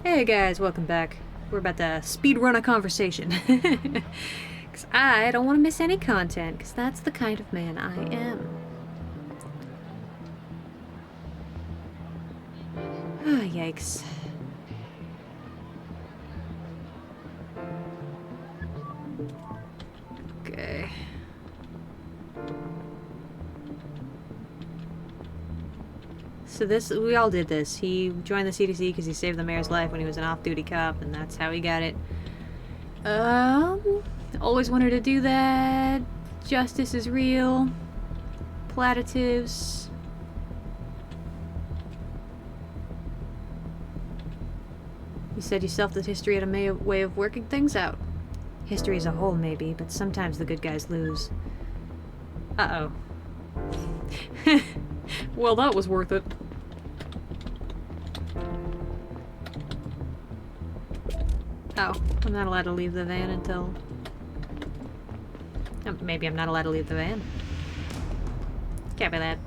Hey guys, welcome back. We're about to speed run a conversation. Because I don't want to miss any content, because that's the kind of man I am. Ah, yikes. Okay. So we all did this. He joined the CDC because he saved the mayor's life when he was an off-duty cop, and that's how he got it. Always wanted to do that. Justice is real. Platitudes. You said yourself that history had a way of working things out. History as a whole, maybe, but sometimes the good guys lose. Uh-oh. Well, that was worth it. Oh, I'm not allowed to leave the van until... maybe I'm not allowed to leave the van. Can't be that.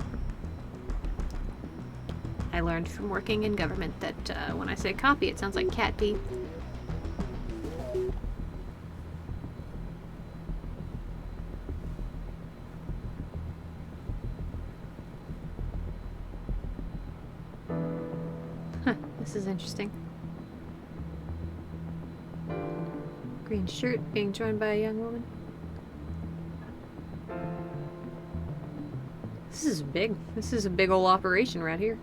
I learned from working in government that when I say copy, it sounds like cat pee. Huh, this is interesting. Green shirt being joined by a young woman. This is big. This is a big old operation right here.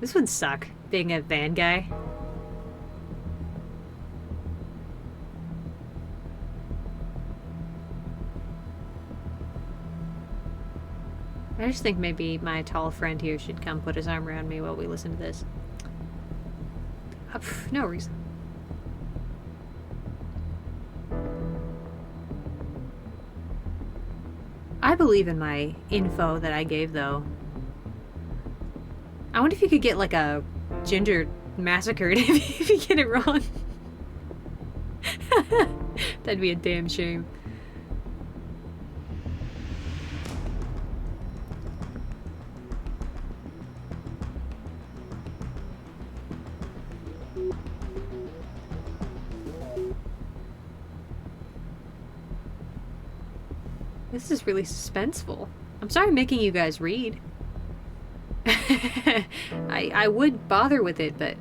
This would suck, being a van guy. I just think maybe my tall friend here should come put his arm around me while we listen to this. No reason. I believe in my info that I gave, though. I wonder if you could get, like, a ginger massacred if you get it wrong. That'd be a damn shame. This is really suspenseful. I'm sorry making you guys read. I would bother with it, but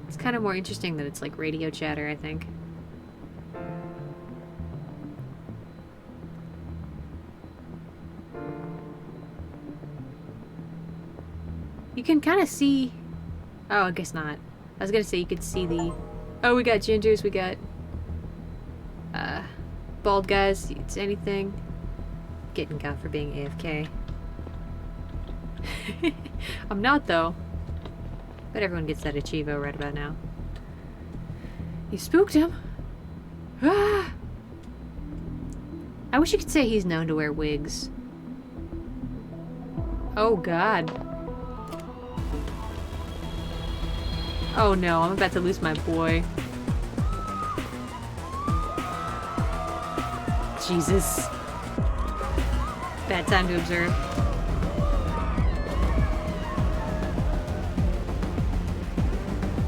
it's kind of more interesting that it's like radio chatter, I think. You can kind of see... Oh, I guess not. I was gonna say you could see the... Oh, we got gingers, we got... bald guys, it's anything. Getting got for being AFK. I'm not, though. But everyone gets that Achivo right about now. You spooked him. Ah! I wish you could say he's known to wear wigs. Oh, God. Oh, no, I'm about to lose my boy. Jesus. Bad time to observe.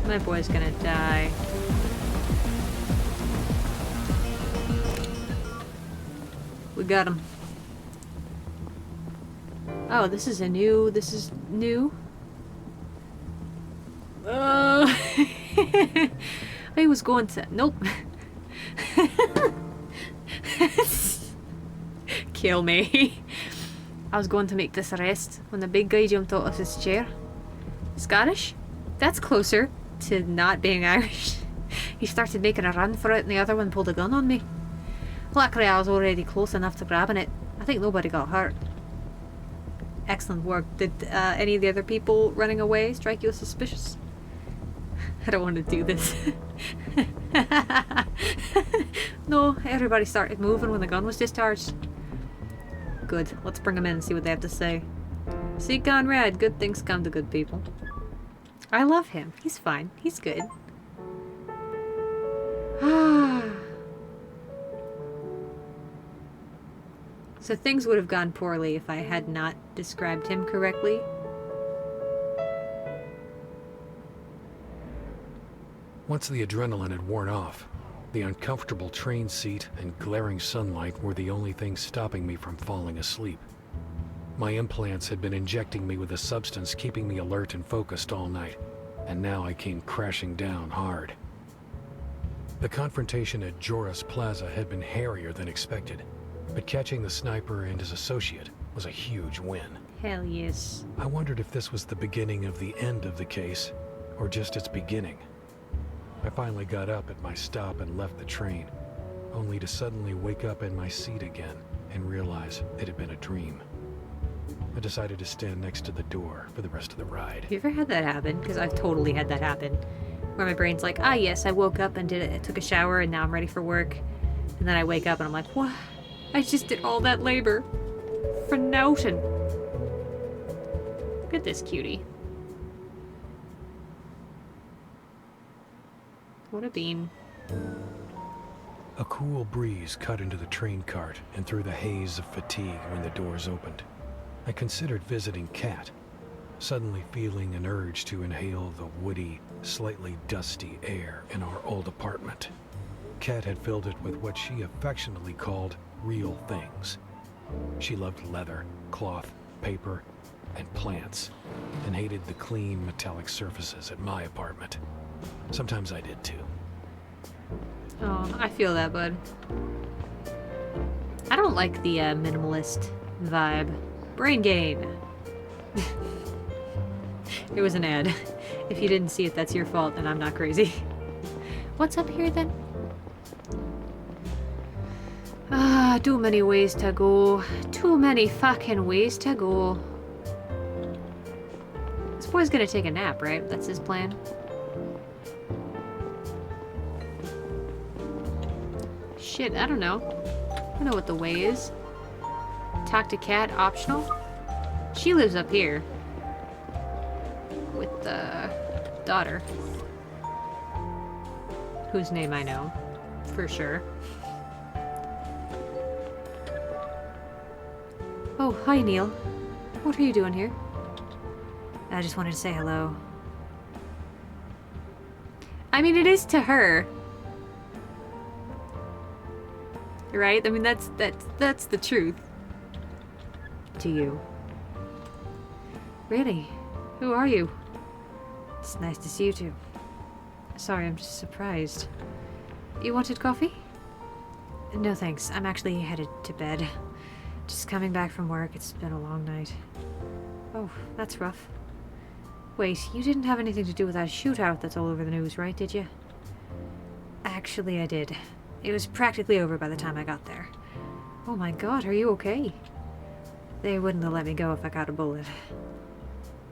My boy's gonna die. We got him. Oh, this is new. I was going to... Nope. Kill me. I was going to make this arrest when the big guy jumped out of his chair. Scottish? That's closer to not being Irish. He started making a run for it and the other one pulled a gun on me. Luckily I was already close enough to grabbing it. I think nobody got hurt. Excellent work. Did any of the other people running away strike you as suspicious? I don't want to do this. No, everybody started moving when the gun was discharged. Good. Let's bring them in and see what they have to say. See, Conrad, good things come to good people. I love him. He's fine. He's good. So things would have gone poorly if I had not described him correctly. Once the adrenaline had worn off, the uncomfortable train seat and glaring sunlight were the only things stopping me from falling asleep. My implants had been injecting me with a substance keeping me alert and focused all night, and now I came crashing down hard. The confrontation at Joras Plaza had been hairier than expected, but catching the sniper and his associate was a huge win. Hell yes. I wondered if this was the beginning of the end of the case, or just its beginning. I finally got up at my stop and left the train, only to suddenly wake up in my seat again and realize it had been a dream. I decided to stand next to the door for the rest of the ride. Have you ever had that happen? Because I've totally had that happen. Where my brain's like, ah yes, I woke up and I took a shower and now I'm ready for work. And then I wake up and I'm like, what? I just did all that labor for nothing. Look at this cutie. What a bean. A cool breeze cut into the train cart and through the haze of fatigue when the doors opened. I considered visiting Kat, suddenly feeling an urge to inhale the woody, slightly dusty air in our old apartment. Kat had filled it with what she affectionately called real things. She loved leather, cloth, paper, and plants, and hated the clean metallic surfaces at my apartment. Sometimes I did too. Oh, I feel that, bud. I don't like the minimalist vibe. Brain gain. It was an ad. If you didn't see it, that's your fault, and I'm not crazy. What's up here, then? Ah, too many ways to go. Too many fucking ways to go. This boy's gonna take a nap, right? That's his plan. Shit, I don't know. I don't know what the way is. Talk to Kat, optional? She lives up here. With the daughter. Whose name I know. For sure. Oh, hi Neil. What are you doing here? I just wanted to say hello. I mean, it is to her. Right? I mean, that's the truth. To you. Really? Who are you? It's nice to see you too. Sorry, I'm just surprised. You wanted coffee? No thanks, I'm actually headed to bed. Just coming back from work, it's been a long night. Oh, that's rough. Wait, you didn't have anything to do with that shootout that's all over the news, right, did you? Actually, I did. It was practically over by the time I got there. Oh my god, are you okay? They wouldn't have let me go if I got a bullet.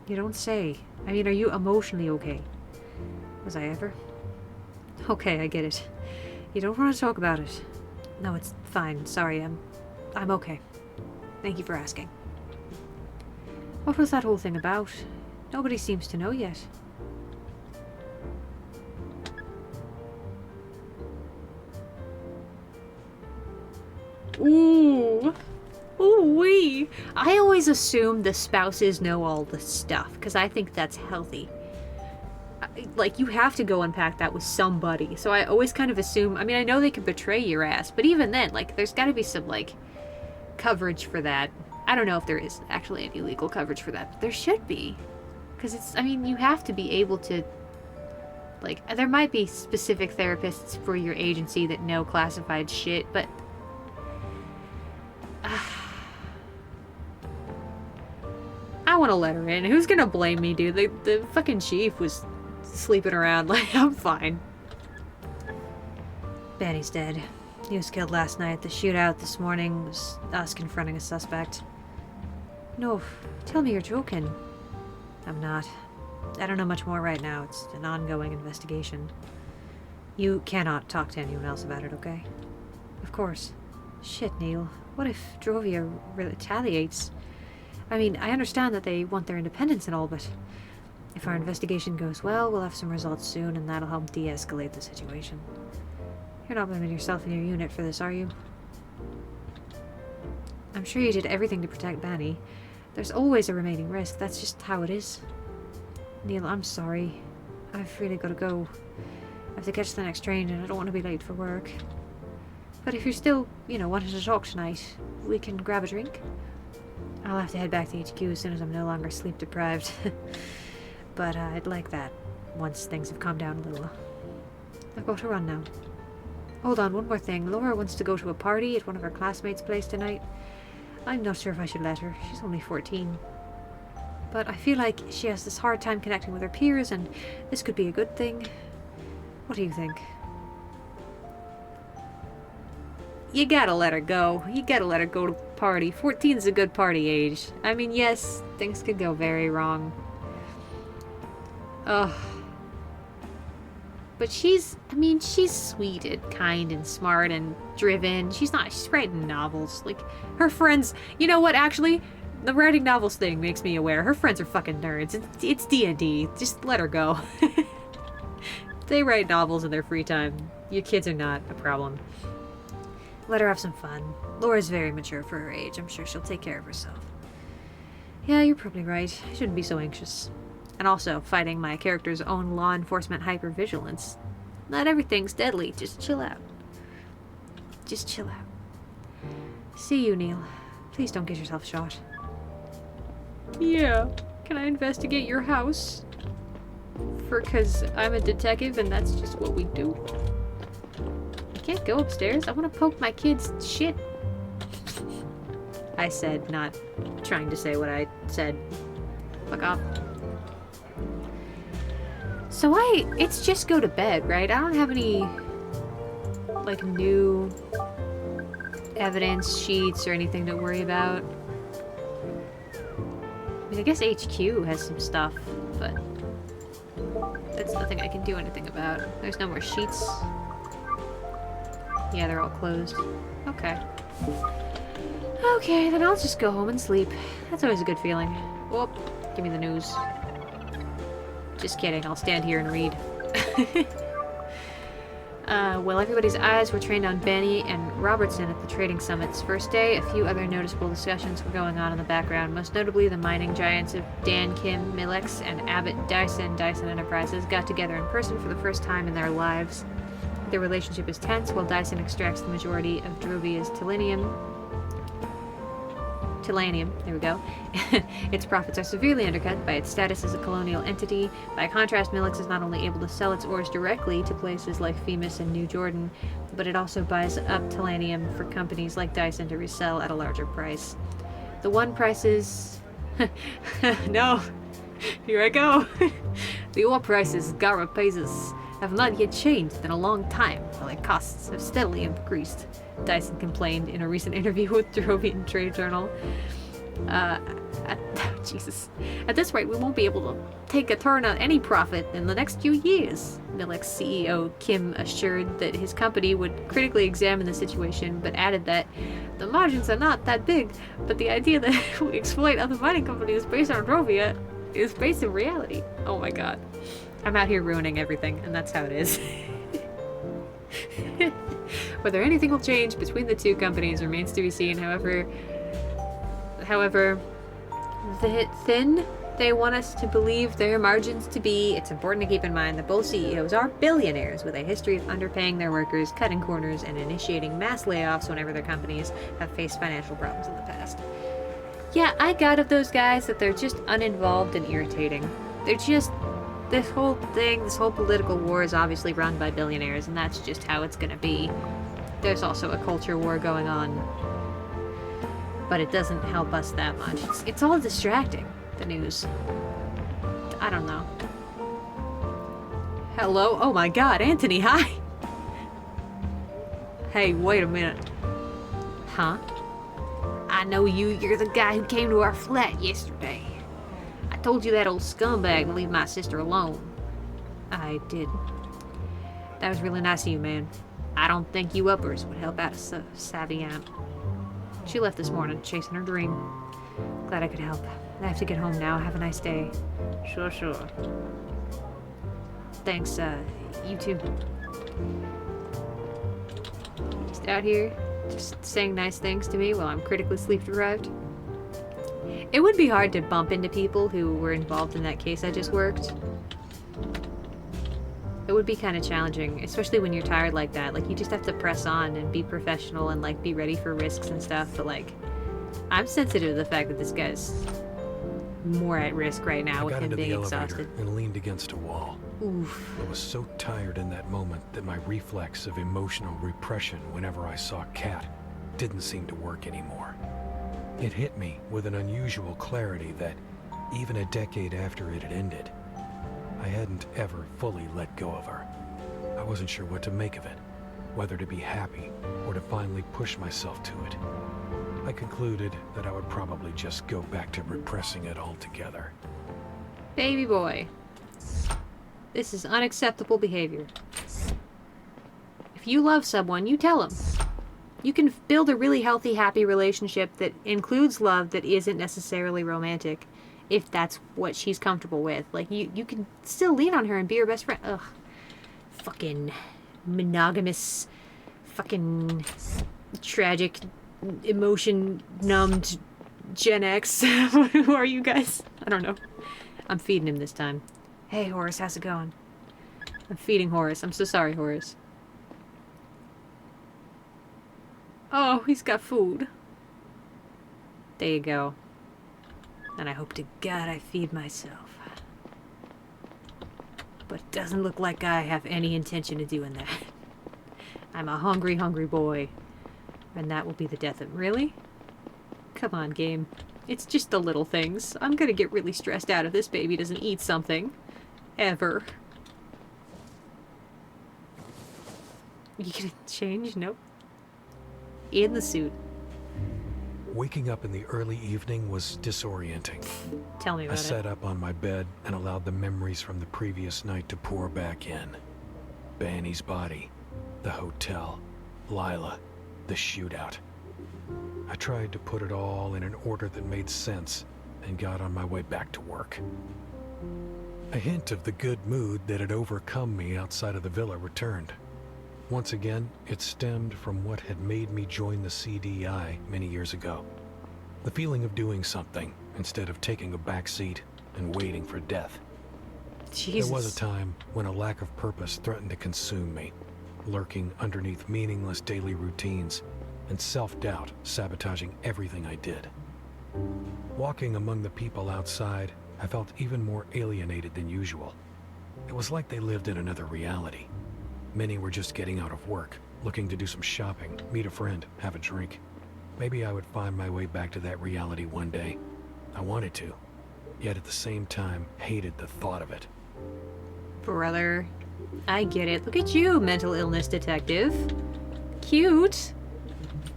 You don't say. I mean, are you emotionally okay? Was I ever? Okay, I get it. You don't want to talk about it. No, it's fine. Sorry, I'm okay. Thank you for asking. What was that whole thing about? Nobody seems to know yet. Ooh. Ooh-wee. I always assume the spouses know all the stuff, because I think that's healthy. Like, you have to go unpack that with somebody. So I always kind of assume, I mean, I know they can betray your ass, but even then, like, there's gotta be some, like, coverage for that. I don't know if there is actually any legal coverage for that, but there should be. Because it's, I mean, you have to be able to, like, there might be specific therapists for your agency that know classified shit, but I want to let her in. Who's gonna blame me, dude? The fucking chief was sleeping around. Like, I'm fine. Benny's dead. He was killed last night. The shootout this morning was us confronting a suspect. No, tell me you're joking. I'm not. I don't know much more right now. It's an ongoing investigation. You cannot talk to anyone else about it, okay? Of course. Shit, Neil. What if Drovia retaliates? I mean, I understand that they want their independence and all, but if our investigation goes well, we'll have some results soon, and that'll help de-escalate the situation. You're not blaming yourself and your unit for this, are you? I'm sure you did everything to protect Benny. There's always a remaining risk. That's just how it is. Neil, I'm sorry. I've really got to go. I have to catch the next train and I don't want to be late for work. But if you're still, wanting to talk tonight, we can grab a drink. I'll have to head back to HQ as soon as I'm no longer sleep deprived. But I'd like that once things have calmed down a little. I've got to run now. Hold on, one more thing. Laura wants to go to a party at one of her classmates' place tonight. I'm not sure if I should let her. She's only 14. But I feel like she has this hard time connecting with her peers, and this could be a good thing. What do you think? You gotta let her go. You gotta let her go to a party. 14's a good party age. I mean, yes, things could go very wrong. Ugh. But she's sweet and kind and smart and driven. She's writing novels. Like, her friends, you know what, actually? The writing novels thing makes me aware. Her friends are fucking nerds. It's D&D. Just let her go. They write novels in their free time. You kids are not a problem. Let her have some fun. Laura's very mature for her age. I'm sure she'll take care of herself. Yeah, you're probably right. I shouldn't be so anxious. And also, fighting my character's own law enforcement hypervigilance. Not everything's deadly. Just chill out. Just chill out. See you, Neil. Please don't get yourself shot. Yeah. Can I investigate your house? Because I'm a detective and that's just what we do. I can't go upstairs. I want to poke my kid's shit. I said, not trying to say what I said. Fuck off. So it's just go to bed, right? I don't have any, like, new evidence sheets or anything to worry about. I mean, I guess HQ has some stuff, but that's nothing I can do anything about. There's no more sheets. Yeah, they're all closed. Okay. Okay, then I'll just go home and sleep. That's always a good feeling. Whoop, give me the news. Just kidding, I'll stand here and read. Well, everybody's eyes were trained on Benny and Robertson at the Trading Summit's first day. A few other noticeable discussions were going on in the background, most notably the mining giants of Dan Kim Millex and Abbott Dyson Enterprises got together in person for the first time in their lives. Their relationship is tense, while Dyson extracts the majority of Drovia's Tilanium, there we go. Its profits are severely undercut by its status as a colonial entity. By contrast, Millex is not only able to sell its ores directly to places like Themis and New Jordan, but it also buys up Tilanium for companies like Dyson to resell at a larger price. The one prices... No! Here I go! The ore prices, Gara pays us, have not yet changed in a long time, while their costs have steadily increased. Dyson complained in a recent interview with Drovian Trade Journal. Jesus. At this rate, we won't be able to take a turn on any profit in the next few years. Millex CEO Kim assured that his company would critically examine the situation, but added that the margins are not that big, but the idea that we exploit other mining companies based on Drovia is based in reality. Oh my god. I'm out here ruining everything, and that's how it is. Whether anything will change between the two companies remains to be seen. However, the thin they want us to believe their margins to be, it's important to keep in mind that both CEOs are billionaires with a history of underpaying their workers, cutting corners, and initiating mass layoffs whenever their companies have faced financial problems in the past. Yeah, I got of those guys that they're just uninvolved and irritating. They're just... This whole political war is obviously run by billionaires, and that's just how it's gonna be. There's also a culture war going on, but it doesn't help us that much. It's all distracting, the news. I don't know. Hello? Oh my god, Anthony, hi! Hey, wait a minute. Huh? I know you. You're the guy who came to our flat yesterday. I told you that old scumbag to leave my sister alone. I did. That was really nice of you, man. I don't think you uppers would help out a savvy amp. She left this morning, chasing her dream. Glad I could help. I have to get home now. Have a nice day. Sure. Thanks, you too. Just out here, just saying nice things to me while I'm critically sleep deprived. It would be hard to bump into people who were involved in that case I just worked. It would be kind of challenging, especially when you're tired like that. Like, you just have to press on and be professional and, like, be ready for risks and stuff. But, like, I'm sensitive to the fact that this guy's more at risk right now with him being exhausted. And leaned against a wall. Oof. I was so tired in that moment that my reflex of emotional repression whenever I saw Kat didn't seem to work anymore. It hit me with an unusual clarity that, even a decade after it had ended, I hadn't ever fully let go of her. I wasn't sure what to make of it, whether to be happy or to finally push myself to it. I concluded that I would probably just go back to repressing it altogether. Baby boy. This is unacceptable behavior. If you love someone, you tell them. You can build a really healthy, happy relationship that includes love that isn't necessarily romantic, if that's what she's comfortable with. Like, you can still lean on her and be her best friend. Ugh. Fucking monogamous, fucking tragic, emotion-numbed Gen X. Who are you guys? I don't know. I'm feeding him this time. Hey, Horace, how's it going? I'm feeding Horace. I'm so sorry, Horace. Oh, he's got food. There you go. And I hope to God I feed myself. But it doesn't look like I have any intention of doing that. I'm a hungry, hungry boy. And that will be the death of him. Really? Come on, game. It's just the little things. I'm gonna get really stressed out if this baby doesn't eat something. Ever. You gonna change? Nope. In the suit. Waking up in the early evening was disorienting. Tell me about I it. sat up on my bed and allowed the memories from the previous night to pour back in. Banny's body, the hotel, Lila, the shootout. I tried to put it all in an order that made sense and got on my way back to work. A hint of the good mood that had overcome me outside of the villa returned. Once again, it stemmed from what had made me join the CDI many years ago. The feeling of doing something instead of taking a back seat and waiting for death. Jesus. There was a time when a lack of purpose threatened to consume me, lurking underneath meaningless daily routines and self-doubt sabotaging everything I did. Walking among the people outside, I felt even more alienated than usual. It was like they lived in another reality. Many were just getting out of work, looking to do some shopping, meet a friend, have a drink. Maybe I would find my way back to that reality one day. I wanted to, yet at the same time hated the thought of it. Brother, I get it. Look at you, mental illness detective. Cute.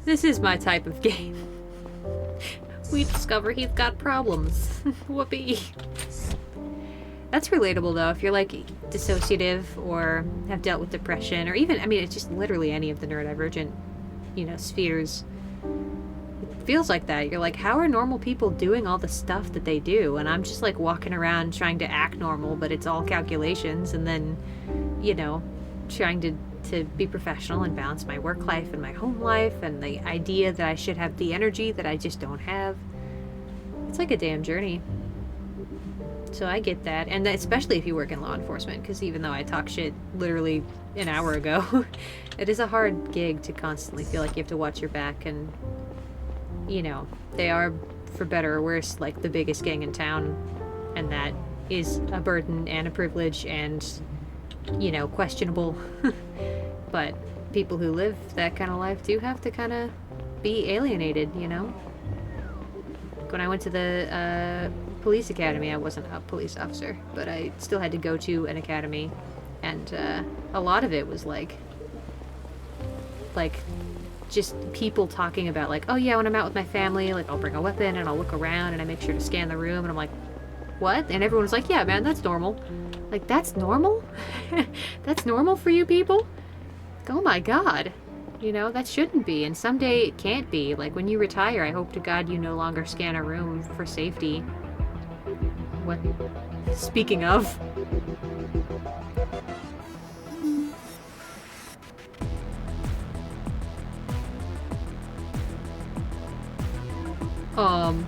This is my type of game. We discover he's got problems. Whoopee. That's relatable, though, if you're, like, dissociative or have dealt with depression, or even, I mean, it's just literally any of the neurodivergent, you know, spheres. It feels like that. You're like, how are normal people doing all the stuff that they do? And I'm just, like, walking around trying to act normal, but it's all calculations, and then, you know, trying to be professional and balance my work life and my home life, and the idea that I should have the energy that I just don't have. It's like a damn journey. So I get that, and especially if you work in law enforcement, because even though I talk shit literally an hour ago, it is a hard gig to constantly feel like you have to watch your back, and, you know, they are, for better or worse, like the biggest gang in town, and that is a burden and a privilege and, you know, questionable. But people who live that kind of life do have to kind of be alienated, you know? When I went to the police academy, I wasn't a police officer, but I still had to go to an academy, and a lot of it was like just people talking about, like, oh yeah, when I'm out with my family, like, I'll bring a weapon and I'll look around and I make sure to scan the room, and I'm like, what? And everyone was like, yeah, man, that's normal. Like, that's normal? That's normal for you people? Oh my god. You know, that shouldn't be, and someday it can't be. Like, when you retire, I hope to God you no longer scan a room for safety. What? Speaking of... Um...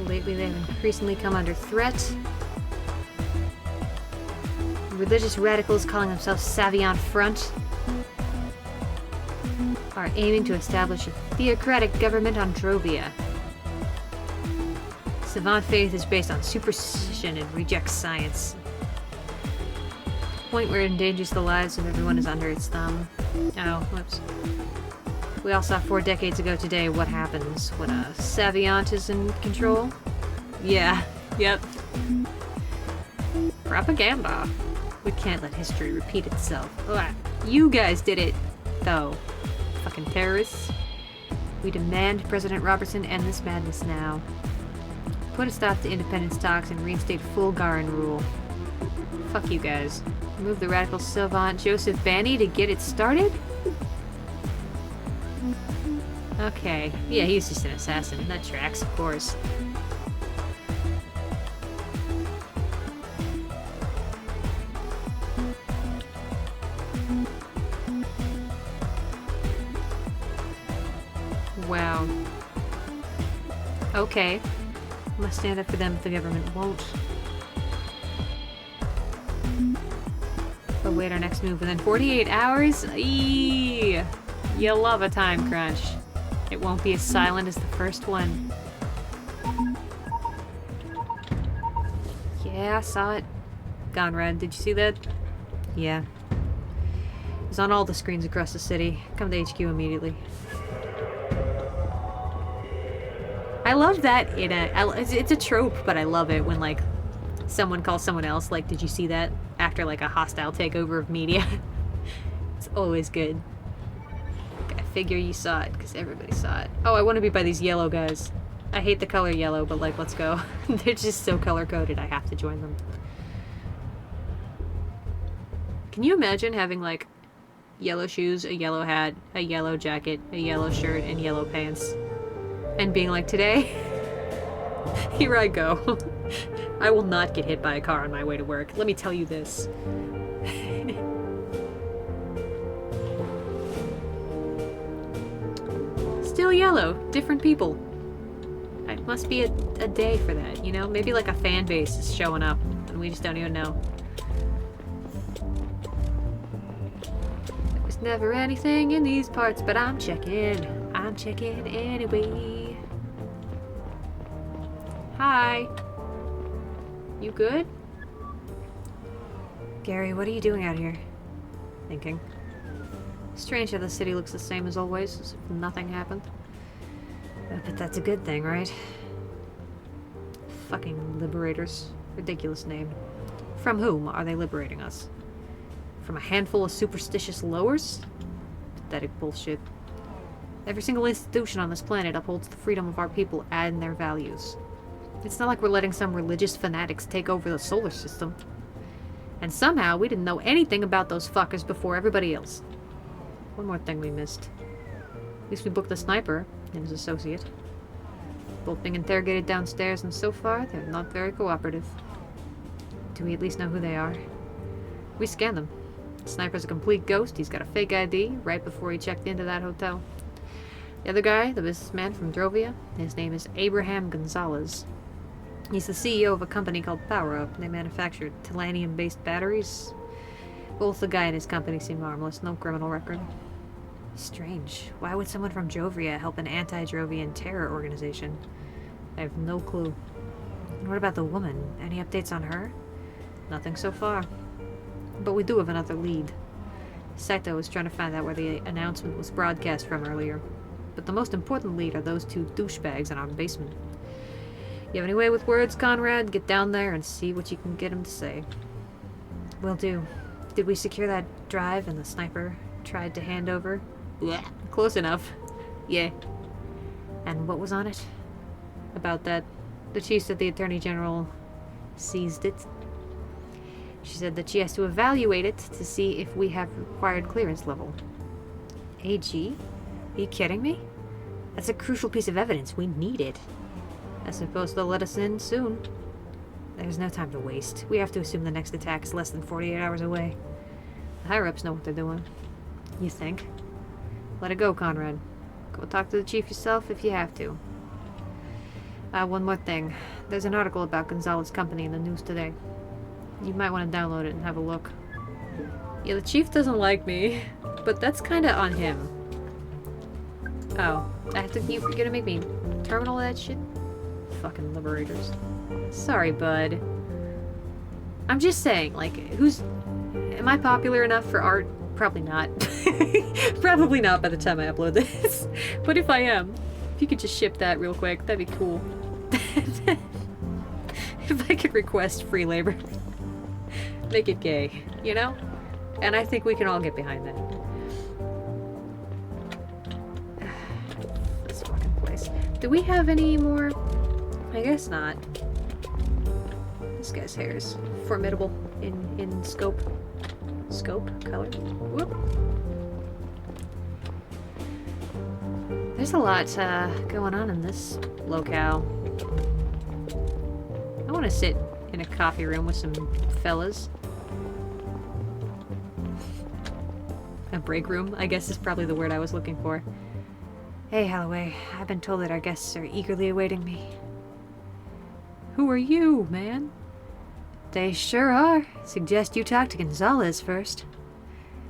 Lately, they've increasingly come under threat. Religious radicals calling themselves Savient Front are aiming to establish a theocratic government on Drovia. Savant faith is based on superstition and rejects science. Point where it endangers the lives of everyone is under its thumb. Oh, whoops. We all saw 4 decades ago today what happens when a Savient is in control. Yeah, yep. Propaganda. We can't let history repeat itself. Ugh. You guys did it, though. Fucking terrorists. We demand President Robertson end this madness now. Put a stop to independence talks and reinstate full Garan rule. Fuck you guys. Move the radical savant Joseph Banny to get it started? Okay. Yeah, he's just an assassin. That tracks, of course. Wow. Okay. Must stand up for them if the government won't. Await our next move within 48 hours? Eee! You love a time crunch. It won't be as silent as the first one. Yeah, I saw it. Gone red. Did you see that? Yeah. It was on all the screens across the city. Come to HQ immediately. I love that in a... It's a trope, but I love it when, like, someone calls someone else, like, did you see that? After, like, a hostile takeover of media. It's always good. I figure you saw it, because everybody saw it. Oh, I want to be by these yellow guys. I hate the color yellow, but, like, let's go. They're just so color-coded, I have to join them. Can you imagine having, like, yellow shoes, a yellow hat, a yellow jacket, a yellow shirt, and yellow pants? And being like, today, here I go. I will not get hit by a car on my way to work. Let me tell you this. Still yellow. Different people. It must be a day for that, you know? Maybe like a fan base is showing up and we just don't even know. There's never anything in these parts, but I'm checking. I'm checking anyway. Hi. You good? Gary, what are you doing out here? Thinking. Strange how the city looks the same as always, as if nothing happened. But that's a good thing, right? Fucking liberators. Ridiculous name. From whom are they liberating us? From a handful of superstitious lowers? Pathetic bullshit. Every single institution on this planet upholds the freedom of our people and their values. It's not like we're letting some religious fanatics take over the solar system. And somehow we didn't know anything about those fuckers before everybody else. One more thing we missed. At least we booked the sniper and his associate. Both being interrogated downstairs, and so far they're not very cooperative. Do we at least know who they are? We scanned them. The sniper's a complete ghost. He's got a fake ID right before he checked into that hotel. The other guy, the businessman from Drovia, his name is Abraham Gonzalez. He's the CEO of a company called Power Up. They manufacture titanium-based batteries. Both the guy and his company seem harmless, no criminal record. Strange. Why would someone from Jovria help an anti-Drovian terror organization? I have no clue. And what about the woman? Any updates on her? Nothing so far. But we do have another lead. Saito was trying to find out where the announcement was broadcast from earlier. But the most important lead are those 2 douchebags in our basement. You have any way with words, Conrad? Get down there and see what you can get him to say. Will do. Did we secure that drive and the sniper tried to hand over? Yeah, close enough. Yeah. And what was on it? About that, the chief said the Attorney General seized it. She said that she has to evaluate it to see if we have required clearance level. AG? Are you kidding me? That's a crucial piece of evidence. We need it. I suppose they'll let us in soon. There's no time to waste. We have to assume the next attack is less than 48 hours away. The higher-ups know what they're doing. You think? Let it go, Conrad. Go talk to the chief yourself if you have to. One more thing. There's an article about Gonzalez's company in the news today. You might want to download it and have a look. Yeah, the chief doesn't like me, but that's kinda on him. Oh, you're gonna make me terminal that shit? Fucking liberators. Sorry, bud. I'm just saying, like, am I popular enough for art? Probably not. Probably not by the time I upload this. But if I am, if you could just ship that real quick, that'd be cool. If I could request free labor. Make it gay, you know? And I think we can all get behind that. This fucking place. Do we have any more? I guess not. This guy's hair is formidable in scope. Scope? Color? Whoop. There's a lot going on in this locale. I want to sit in a coffee room with some fellas. A break room, I guess, is probably the word I was looking for. Hey, Holloway. I've been told that our guests are eagerly awaiting me. Who are you, man? They sure are. Suggest you talk to Gonzalez first.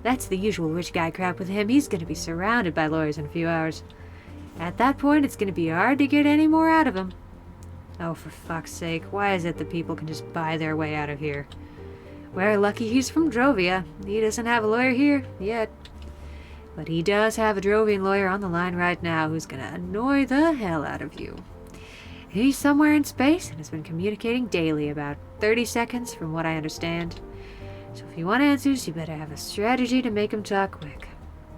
That's the usual rich guy crap with him. He's gonna be surrounded by lawyers in a few hours. At that point, it's gonna be hard to get any more out of him. Oh, for fuck's sake, why is it that people can just buy their way out of here? We're lucky he's from Drovia. He doesn't have a lawyer here, yet. But he does have a Drovian lawyer on the line right now who's gonna annoy the hell out of you. He's somewhere in space and has been communicating daily, about 30 seconds from what I understand. So if you want answers, you better have a strategy to make him talk quick.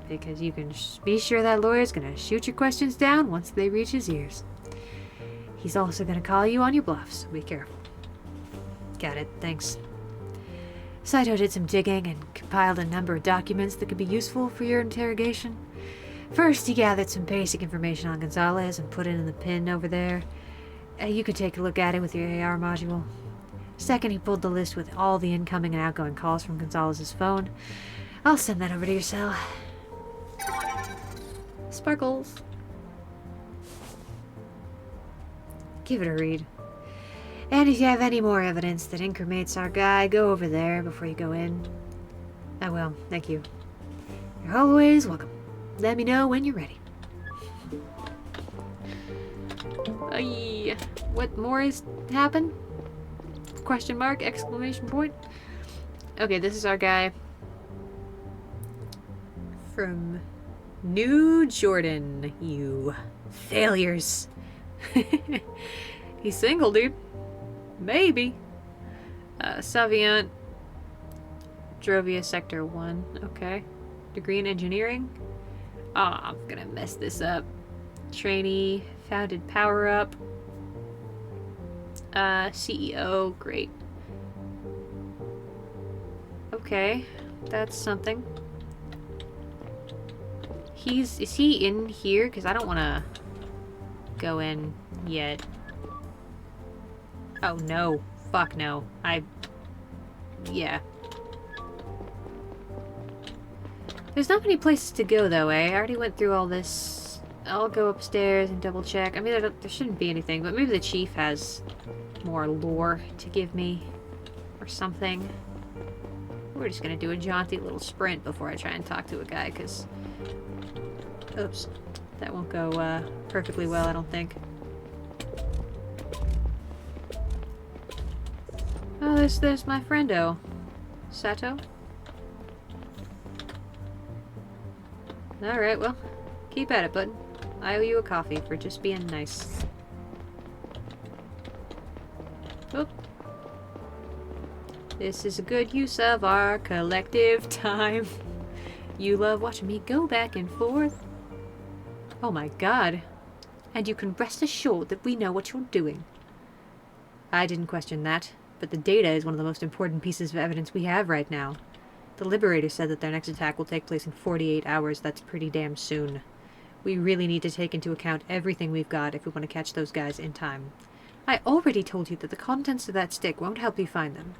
Because you can be sure that lawyer's gonna shoot your questions down once they reach his ears. He's also gonna call you on your bluff, so be careful. Got it, thanks. Saito did some digging and compiled a number of documents that could be useful for your interrogation. First, he gathered some basic information on Gonzalez and put it in the pin over there. You could take a look at it with your AR module. Second, he pulled the list with all the incoming and outgoing calls from Gonzalez's phone. I'll send that over to your cell. Sparkles. Give it a read. And if you have any more evidence that incriminates our guy, go over there before you go in. I will, thank you. You're always welcome. Let me know when you're ready. What more is happen? Question mark, exclamation point. Okay, this is our guy from New Jordan, you failures. He's single, dude. Maybe. Savient. Drovia Sector 1. Okay. Degree in engineering. I'm gonna mess this up. Trainee. Founded Power Up. CEO. Great. Okay. That's something. Is he in here? Because I don't want to go in yet. Oh, no. Fuck no. Yeah. There's not many places to go, though, eh? I already went through all this. I'll go upstairs and double check. I mean, there shouldn't be anything, but maybe the chief has more lore to give me. Or something. We're just gonna do a jaunty little sprint before I try and talk to a guy, because... Oops. That won't go, perfectly well, I don't think. Oh, there's my friendo. Sato? Alright, well, keep at it, bud. I owe you a coffee for just being nice. Oop. This is a good use of our collective time. You love watching me go back and forth. Oh my god. And you can rest assured that we know what you're doing. I didn't question that, but the data is one of the most important pieces of evidence we have right now. The Liberators said that their next attack will take place in 48 hours. That's pretty damn soon. We really need to take into account everything we've got if we want to catch those guys in time. I already told you that the contents of that stick won't help you find them.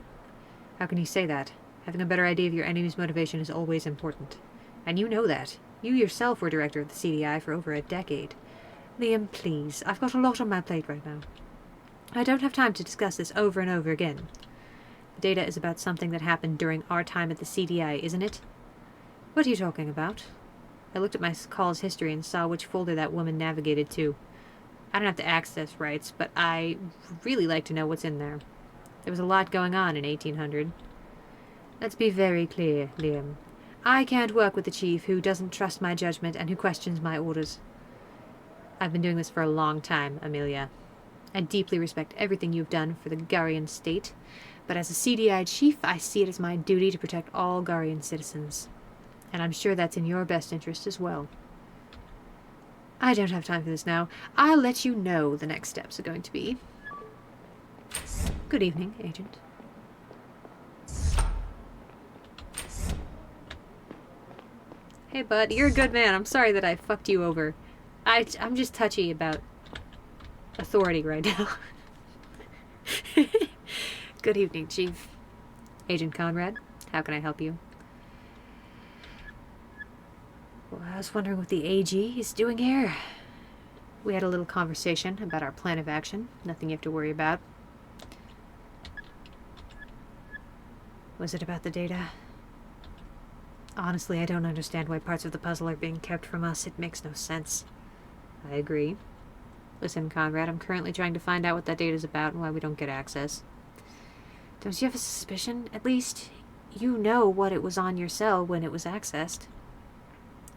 How can you say that? Having a better idea of your enemy's motivation is always important. And you know that. You yourself were director of the CDI for over a decade. Liam, please. I've got a lot on my plate right now. I don't have time to discuss this over and over again. The data is about something that happened during our time at the CDI, isn't it? What are you talking about? I looked at my call's history and saw which folder that woman navigated to. I don't have the access rights, but I really like to know what's in there. There was a lot going on in 1800. Let's be very clear, Liam. I can't work with the chief who doesn't trust my judgment and who questions my orders. I've been doing this for a long time, Amelia. I deeply respect everything you've done for the Garian state, but as a CDI chief, I see it as my duty to protect all Garian citizens. And I'm sure that's in your best interest as well. I don't have time for this now. I'll let you know the next steps are going to be. Good evening, Agent. Hey, bud, you're a good man. I'm sorry that I fucked you over. I'm just touchy about authority right now. Good evening, Chief. Agent Conrad, how can I help you? Well, I was wondering what the AG is doing here. We had a little conversation about our plan of action. Nothing you have to worry about. Was it about the data? Honestly, I don't understand why parts of the puzzle are being kept from us. It makes no sense. I agree. Listen, Conrad, I'm currently trying to find out what that data's about and why we don't get access. Don't you have a suspicion? At least, you know what it was on your cell when it was accessed.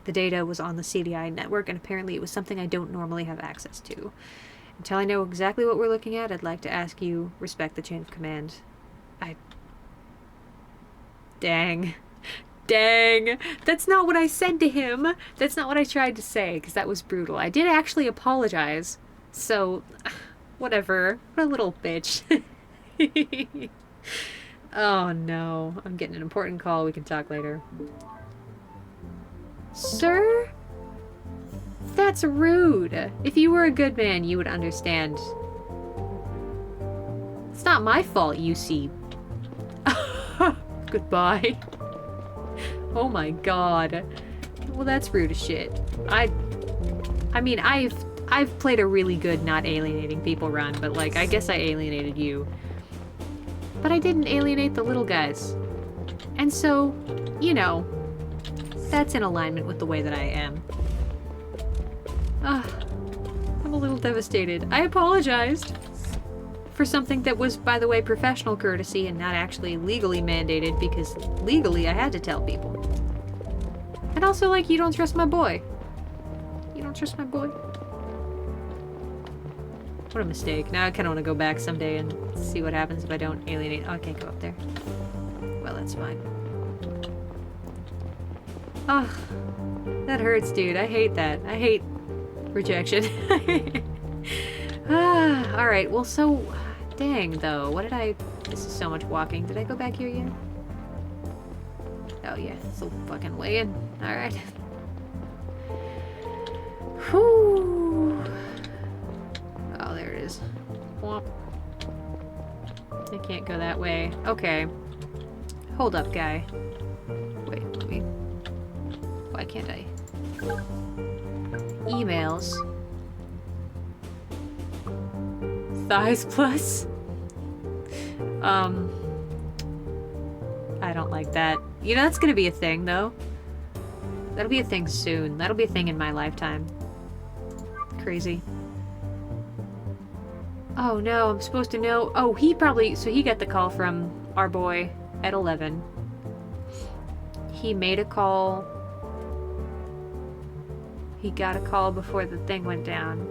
The data was on the CDI network, and apparently it was something I don't normally have access to. Until I know exactly what we're looking at, I'd like to ask you respect the chain of command. Dang. Dang. That's not what I said to him. That's not what I tried to say, because that was brutal. I did actually apologize. So, whatever. What a little bitch. Oh no. I'm getting an important call. We can talk later. Sir? That's rude. If you were a good man, you would understand. It's not my fault, you see. Goodbye. Oh my god. Well, that's rude as shit. I mean, I've played a really good not alienating people run, but like, I guess I alienated you. But I didn't alienate the little guys. And so, you know, that's in alignment with the way that I am. I'm a little devastated. I apologized for something that was, by the way, professional courtesy and not actually legally mandated, because legally I had to tell people. And also, like, you don't trust my boy. You don't trust my boy? What a mistake. Now I kind of want to go back someday and see what happens if I don't alienate. Oh, I can't go up there. Well, that's fine. Oh, that hurts, dude. I hate that. I hate rejection. Alright, well, so... Dang, though. What did I... This is so much walking. Did I go back here yet? Oh, yeah. It's a fucking way in. Alright. Whew. Oh, there it is. Womp. I can't go that way. Okay. Hold up, guy. Wait, let me... Why can't I? Emails. Thighs plus? I don't like that. You know, that's gonna be a thing, though. That'll be a thing soon. That'll be a thing in my lifetime. Crazy. Oh no, I'm supposed to know. Oh, he probably... So he got the call from our boy at 11. He made a call. He got a call before the thing went down.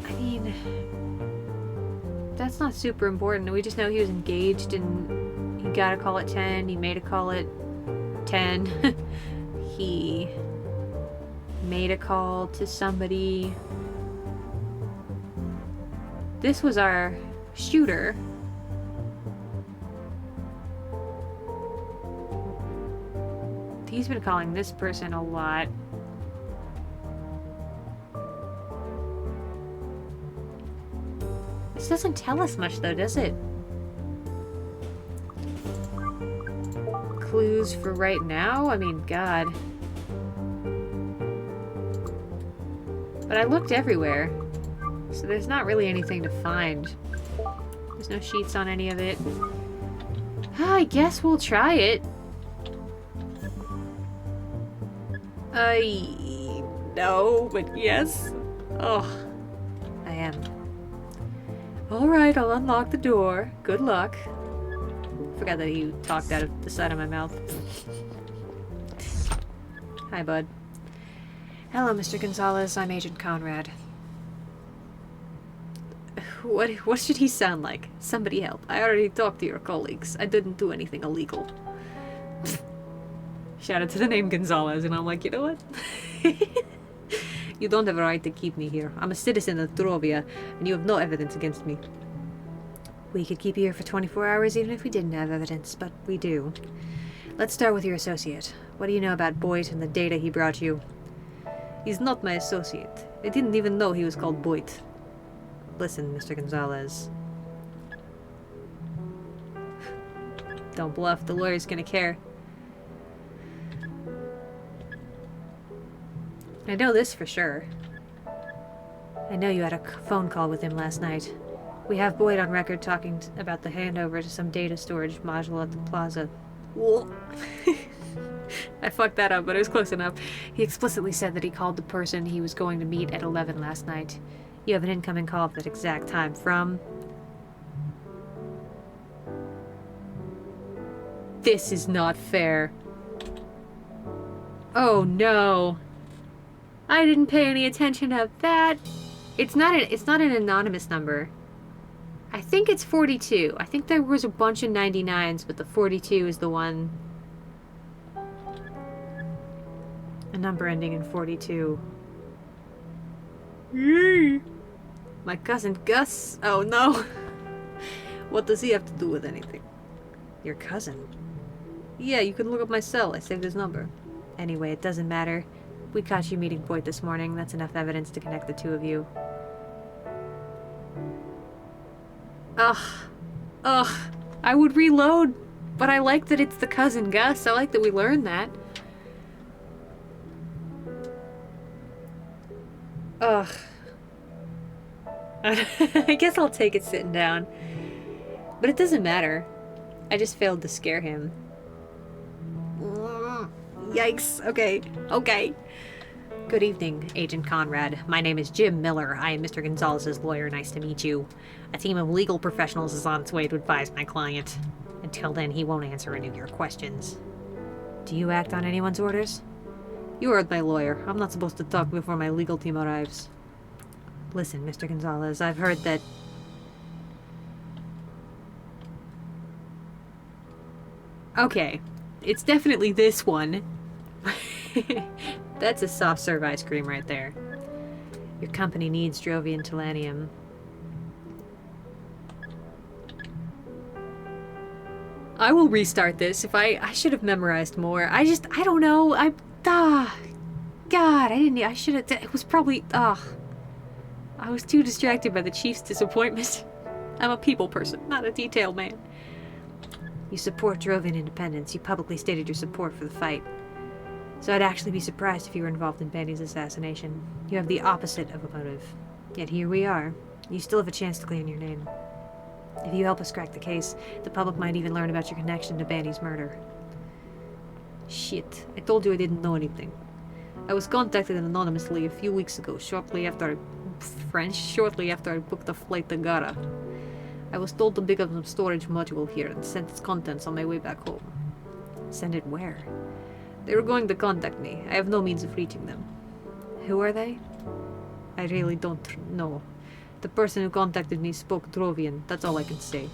I mean, that's not super important. We just know he was engaged and he got a call at 10. He made a call at 10. He made a call to somebody. This was our shooter. He's been calling this person a lot. This doesn't tell us much though, does it? Clues for right now? I mean, God. But I looked everywhere, so there's not really anything to find. There's no sheets on any of it. I guess we'll try it. No, but yes. Oh, I am. Alright, I'll unlock the door. Good luck. Forgot that you talked out of the side of my mouth. Hi, bud. Hello, Mr. Gonzalez. I'm Agent Conrad. What should he sound like? Somebody help. I already talked to your colleagues. I didn't do anything illegal. Shout out to the name Gonzalez, and I'm like, you know what? You don't have a right to keep me here. I'm a citizen of Drovia, and you have no evidence against me. We could keep you here for 24 hours even if we didn't have evidence, but we do. Let's start with your associate. What do you know about Boyd and the data he brought you? He's not my associate. I didn't even know he was called Boyd. Listen, Mr. Gonzalez. Don't bluff, the lawyer's gonna care. I know this for sure. I know you had a phone call with him last night. We have Boyd on record talking about the handover to some data storage module at the plaza. I fucked that up, but it was close enough. He explicitly said that he called the person he was going to meet at 11 last night. You have an incoming call at that exact time from... This is not fair. Oh no. I didn't pay any attention to that. It's not an anonymous number. I think it's 42. I think there was a bunch of 99s, but the 42 is the one. A number ending in 42. Yay! My cousin Gus. Oh no. What does he have to do with anything? Your cousin? Yeah, you can look up my cell. I saved his number. Anyway, it doesn't matter. We caught you meeting Boyd this morning. That's enough evidence to connect the two of you. Ugh. I would reload, but I like that it's the cousin Gus. I like that we learned that. Ugh. I guess I'll take it sitting down. But it doesn't matter. I just failed to scare him. Yikes. Okay. Good evening, Agent Conrad. My name is Jim Miller. I am Mr. Gonzalez's lawyer. Nice to meet you. A team of legal professionals is on its way to advise my client. Until then, he won't answer any of your questions. Do you act on anyone's orders? You are my lawyer. I'm not supposed to talk before my legal team arrives. Listen, Mr. Gonzalez, I've heard that... Okay. It's definitely this one. That's a soft serve ice cream right there. Your company needs Drovian Telanium. I will restart this if I should have memorized more. I don't know. God, I should have, it was probably, I was too distracted by the chief's disappointment. I'm a people person, not a detail man. You support Drovian independence. You publicly stated your support for the fight. So I'd actually be surprised if you were involved in Bandy's assassination. You have the opposite of a motive. Yet here we are. You still have a chance to clear your name. If you help us crack the case, the public might even learn about your connection to Bandy's murder. Shit. I told you I didn't know anything. I was contacted anonymously a few weeks ago, shortly after I booked a flight to Gara. I was told to pick up some storage module here and send its contents on my way back home. Send it where? They were going to contact me. I have no means of reaching them. Who are they? I really don't know. The person who contacted me spoke Drovian. That's all I can say.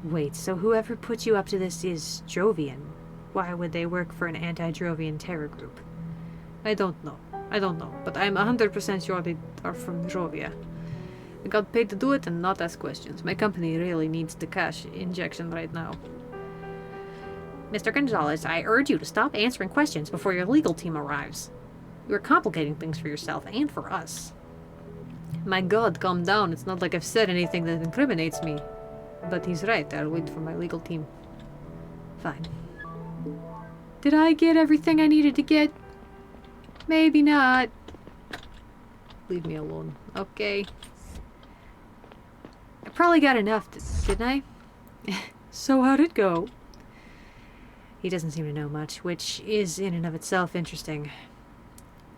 Wait, so whoever put you up to this is Drovian? Why would they work for an anti-Drovian terror group? I don't know, but I'm 100% sure they are from Drovia. I got paid to do it and not ask questions. My company really needs the cash injection right now. Mr. Gonzalez, I urge you to stop answering questions before your legal team arrives. You are complicating things for yourself and for us. My god, calm down. It's not like I've said anything that incriminates me. But he's right. I'll wait for my legal team. Fine. Did I get everything I needed to get? Maybe not. Leave me alone. Okay. I probably got enough, didn't I? So how'd it go? He doesn't seem to know much, which is in and of itself interesting.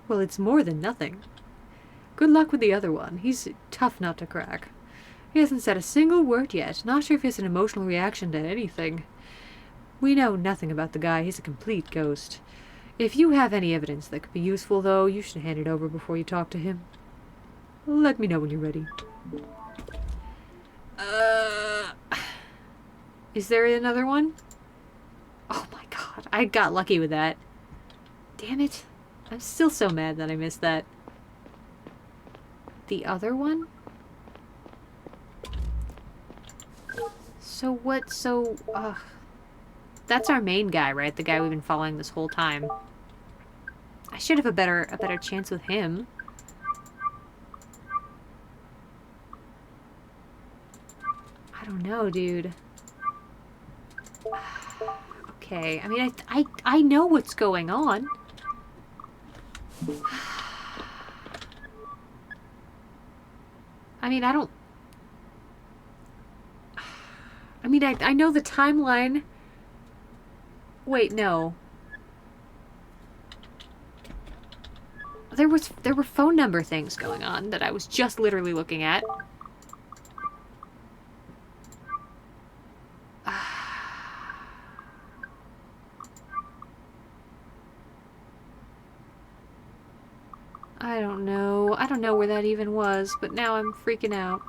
Well, it's more than nothing. Good luck with the other one. He's a tough nut to crack. He hasn't said a single word yet. Not sure if he has an emotional reaction to anything. We know nothing about the guy. He's a complete ghost. If you have any evidence that could be useful, though, you should hand it over before you talk to him. Let me know when you're ready. Is there another one? Oh my god, I got lucky with that. Damn it. I'm still so mad that I missed that. The other one? So what, that's our main guy, right? The guy we've been following this whole time. I should have a better chance with him. I don't know, dude. Okay, I mean, I know what's going on. I mean, I know the timeline. Wait, no. There were phone number things going on that I was just literally looking at. I don't know. I don't know where that even was, but now I'm freaking out.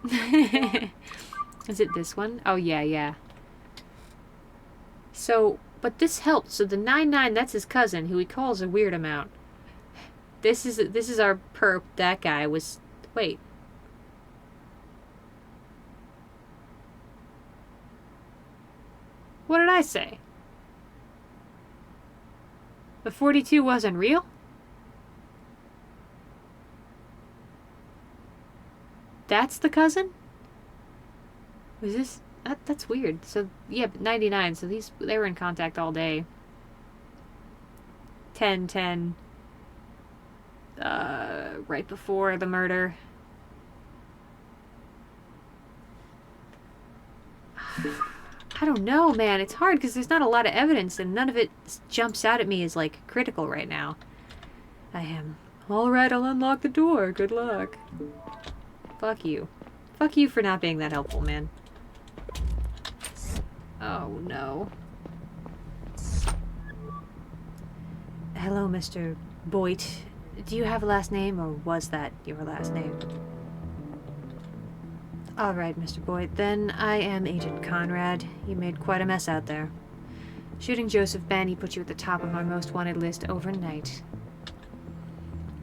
Is it this one? Oh, yeah. So, but this helped. So the 99, that's his cousin, who he calls a weird amount. This is our perp. That guy was... Wait. What did I say? The 42 wasn't real? That's the cousin? Was this... That's weird. So, yeah, 99. So they were in contact all day. 10-10. Right before the murder. I don't know, man. It's hard because there's not a lot of evidence and none of it jumps out at me as, like, critical right now. I am. Alright, I'll unlock the door. Good luck. Fuck you. Fuck you for not being that helpful, man. Oh, no. Hello, Mr. Boyd. Do you have a last name, or was that your last name? Alright, Mr. Boyd. Then I am Agent Conrad. You made quite a mess out there. Shooting Joseph Banny put you at the top of our most wanted list overnight.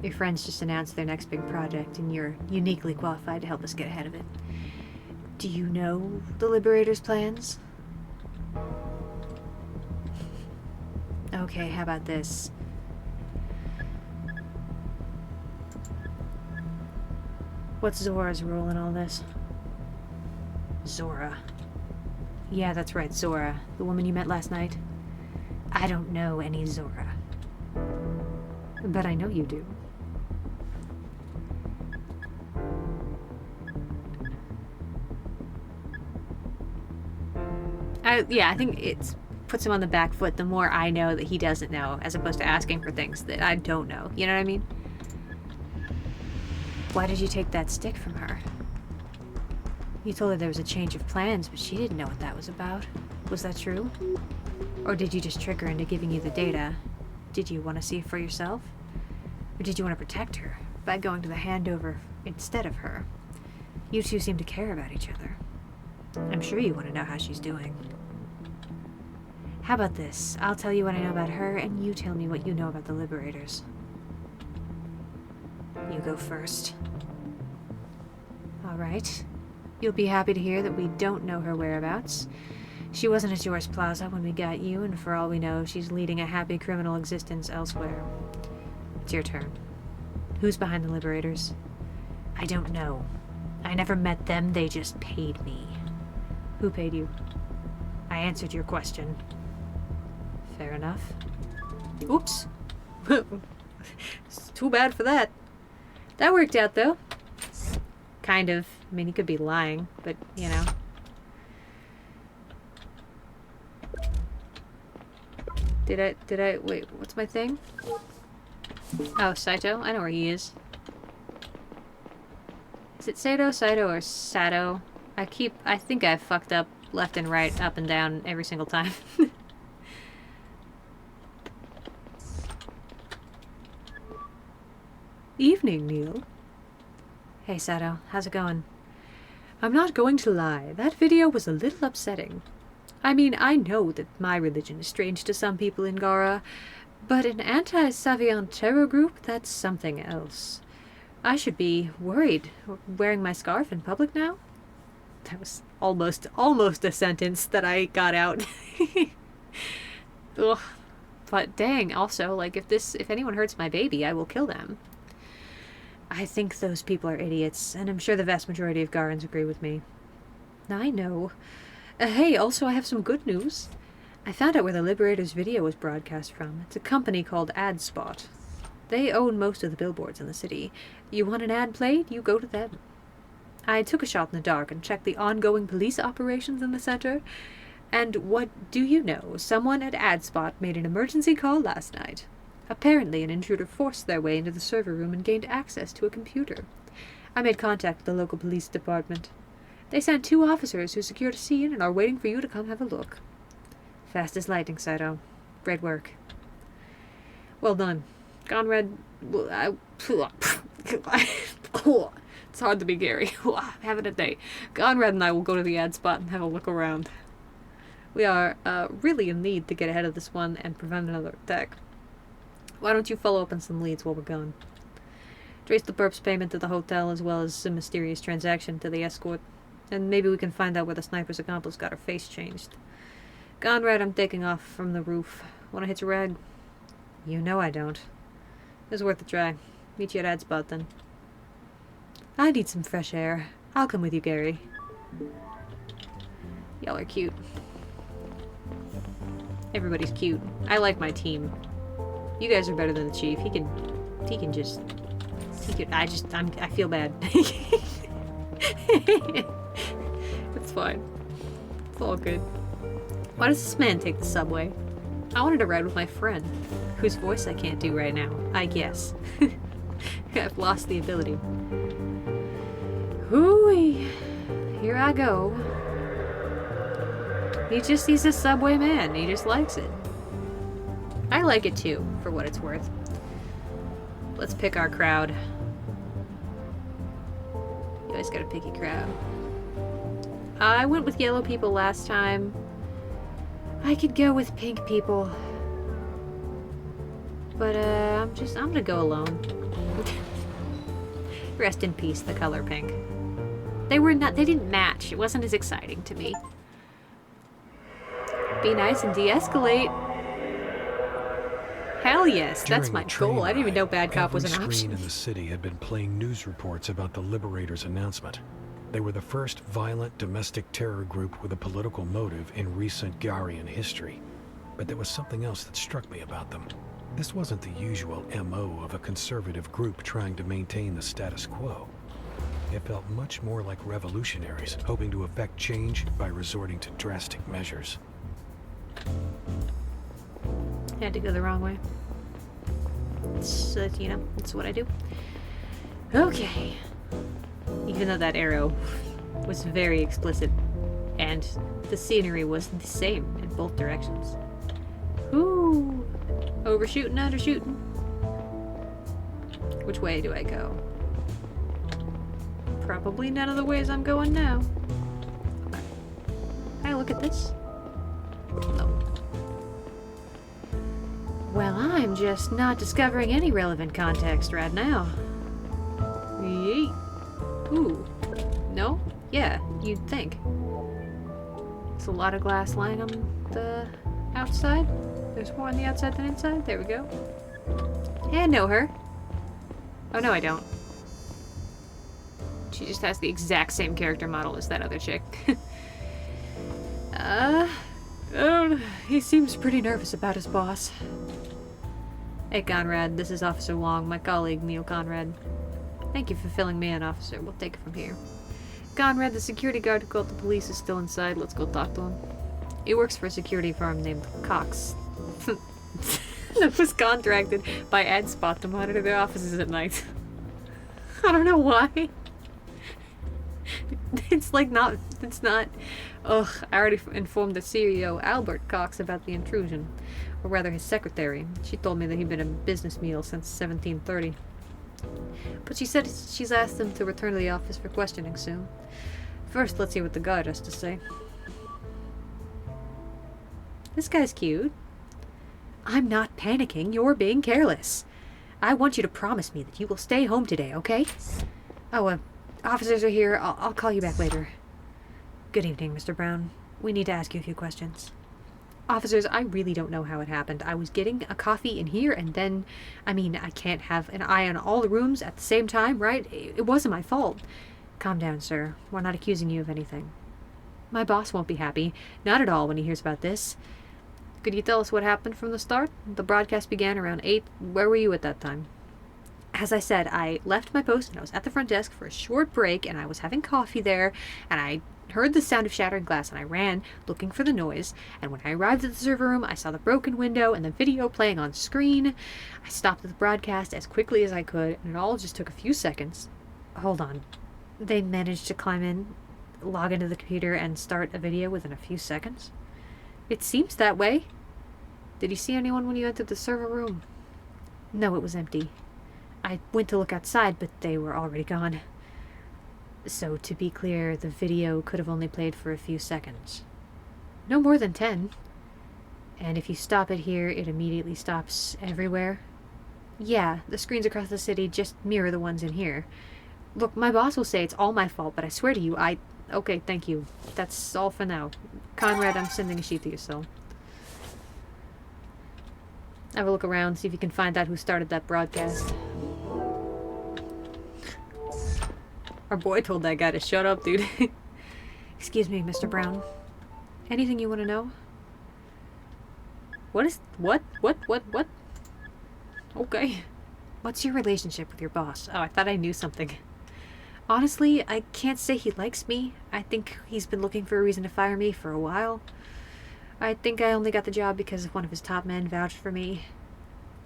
Your friends just announced their next big project, and you're uniquely qualified to help us get ahead of it. Do you know the Liberator's plans? Okay, how about this? What's Zora's role in all this? Zora. Yeah, that's right, Zora. The woman you met last night. I don't know any Zora. But I know you do. I think it puts him on the back foot the more I know that he doesn't know, as opposed to asking for things that I don't know. You know what I mean? Why did you take that stick from her? You told her there was a change of plans, but she didn't know what that was about. Was that true? Or did you just trick her into giving you the data? Did you want to see it for yourself? Or did you want to protect her by going to the handover instead of her? You two seem to care about each other. I'm sure you want to know how she's doing. How about this? I'll tell you what I know about her, and you tell me what you know about the Liberators. You go first. Alright. You'll be happy to hear that we don't know her whereabouts. She wasn't at George Plaza when we got you, and for all we know, she's leading a happy criminal existence elsewhere. It's your turn. Who's behind the Liberators? I don't know. I never met them, they just paid me. Who paid you? I answered your question. Fair enough. Oops. It's too bad for that. That worked out, though. Kind of. I mean, he could be lying, but, you know. Did I, wait, what's my thing? Oh, Saito? I know where he is. Is it Saito, or Sato? I think I fucked up left and right, up and down every single time. Evening, Neil. Hey, Sato. How's it going? I'm not going to lie. That video was a little upsetting. I mean, I know that my religion is strange to some people in Gara, but an anti-Saviant terror group, that's something else. I should be worried wearing my scarf in public now? That was almost a sentence that I got out. Ugh. But dang, also, like, if anyone hurts my baby, I will kill them. I think those people are idiots, and I'm sure the vast majority of Garans agree with me. I know. Hey, also I have some good news. I found out where the Liberator's video was broadcast from. It's a company called AdSpot. They own most of the billboards in the city. You want an ad played? You go to them. I took a shot in the dark and checked the ongoing police operations in the center. And what do you know? Someone at AdSpot made an emergency call last night. Apparently, an intruder forced their way into the server room and gained access to a computer. I made contact with the local police department. They sent 2 officers who secured a scene and are waiting for you to come have a look. Fast as lightning, Saito. Great work. Well done. Conrad... It's hard to be Gary. Having a day. Conrad and I will go to the ad spot and have a look around. We are really in need to get ahead of this one and prevent another attack. Why don't you follow up on some leads while we're gone? Trace the perp's payment to the hotel as well as some mysterious transaction to the escort. And maybe we can find out where the sniper's accomplice got her face changed. Conrad, I'm taking off from the roof. Wanna hitch a ride? You know I don't. It was worth a try. Meet you at AdSpot then. I need some fresh air. I'll come with you, Gary. Y'all are cute. Everybody's cute. I like my team. You guys are better than the chief. I feel bad. It's fine. It's all good. Why does this man take the subway? I wanted to ride with my friend, whose voice I can't do right now, I guess. I've lost the ability. Hooey. Here I go. He's a subway man. He just likes it. I like it too, for what it's worth. Let's pick our crowd. You always got a picky crowd. I went with yellow people last time. I could go with pink people. But, I'm gonna go alone. Rest in peace, the color pink. They didn't match. It wasn't as exciting to me. Be nice and de-escalate. Hell yes, that's my goal. I didn't even know Bad Cop was an option. Every screen in the city had been playing news reports about the Liberator's announcement. They were the first violent domestic terror group with a political motive in recent Garian history. But there was something else that struck me about them. This wasn't the usual MO of a conservative group trying to maintain the status quo. It felt much more like revolutionaries hoping to effect change by resorting to drastic measures. Had to go the wrong way. It's, it's what I do. Okay. Even though that arrow was very explicit, and the scenery was the same in both directions. Ooh! Overshooting, undershooting. Which way do I go? Probably none of the ways I'm going now. Okay. Can I look at this? No. Well, I'm just not discovering any relevant context right now. Yeet. Ooh. No? Yeah, you'd think. There's a lot of glass lying on the outside. There's more on the outside than inside. There we go. Hey, I know her. Oh, no, I don't. She just has the exact same character model as that other chick. He seems pretty nervous about his boss. Hey, Conrad, this is Officer Wong, my colleague, Neil Conrad. Thank you for filling me in, officer. We'll take it from here. Conrad, the security guard who called the police is still inside. Let's go talk to him. He works for a security firm named Cox. That was contracted by AdSpot to monitor their offices at night. I don't know why. It's not. Ugh, I already informed the CEO, Albert Cox, about the intrusion. Or rather, his secretary. She told me that he'd been a business meal since 1730. But she said she's asked him to return to the office for questioning soon. First, let's hear what the guard has to say. This guy's cute. I'm not panicking. You're being careless. I want you to promise me that you will stay home today, okay? Oh, officers are here. I'll call you back later. Good evening, Mr. Brown. We need to ask you a few questions. Officers, I really don't know how it happened. I was getting a coffee in here and then... I mean, I can't have an eye on all the rooms at the same time, right? It wasn't my fault. Calm down, sir. We're not accusing you of anything. My boss won't be happy. Not at all when he hears about this. Could you tell us what happened from the start? The broadcast began around 8. Where were you at that time? As I said, I left my post and I was at the front desk for a short break and I was having coffee there and I heard the sound of shattering glass and I ran looking for the noise, and when I arrived at the server room I saw the broken window and the video playing on screen. I stopped the broadcast as quickly as I could and it all just took a few seconds. Hold on. They managed to climb in, log into the computer and start a video within a few seconds? It seems that way. Did you see anyone when you entered the server room? No, it was empty. I went to look outside, but they were already gone. So, to be clear, the video could have only played for a few seconds. No more than 10. And if you stop it here, it immediately stops everywhere? Yeah, the screens across the city just mirror the ones in here. Look, my boss will say it's all my fault, but I swear to you, Okay, thank you. That's all for now. Conrad, I'm sending a sheet to your cell. Have a look around, see if you can find out who started that broadcast. Our boy told that guy to shut up, dude. Excuse me, Mr. Brown. Anything you want to know? What? Okay. What's your relationship with your boss? Oh, I thought I knew something. Honestly, I can't say he likes me. I think he's been looking for a reason to fire me for a while. I think I only got the job because one of his top men vouched for me.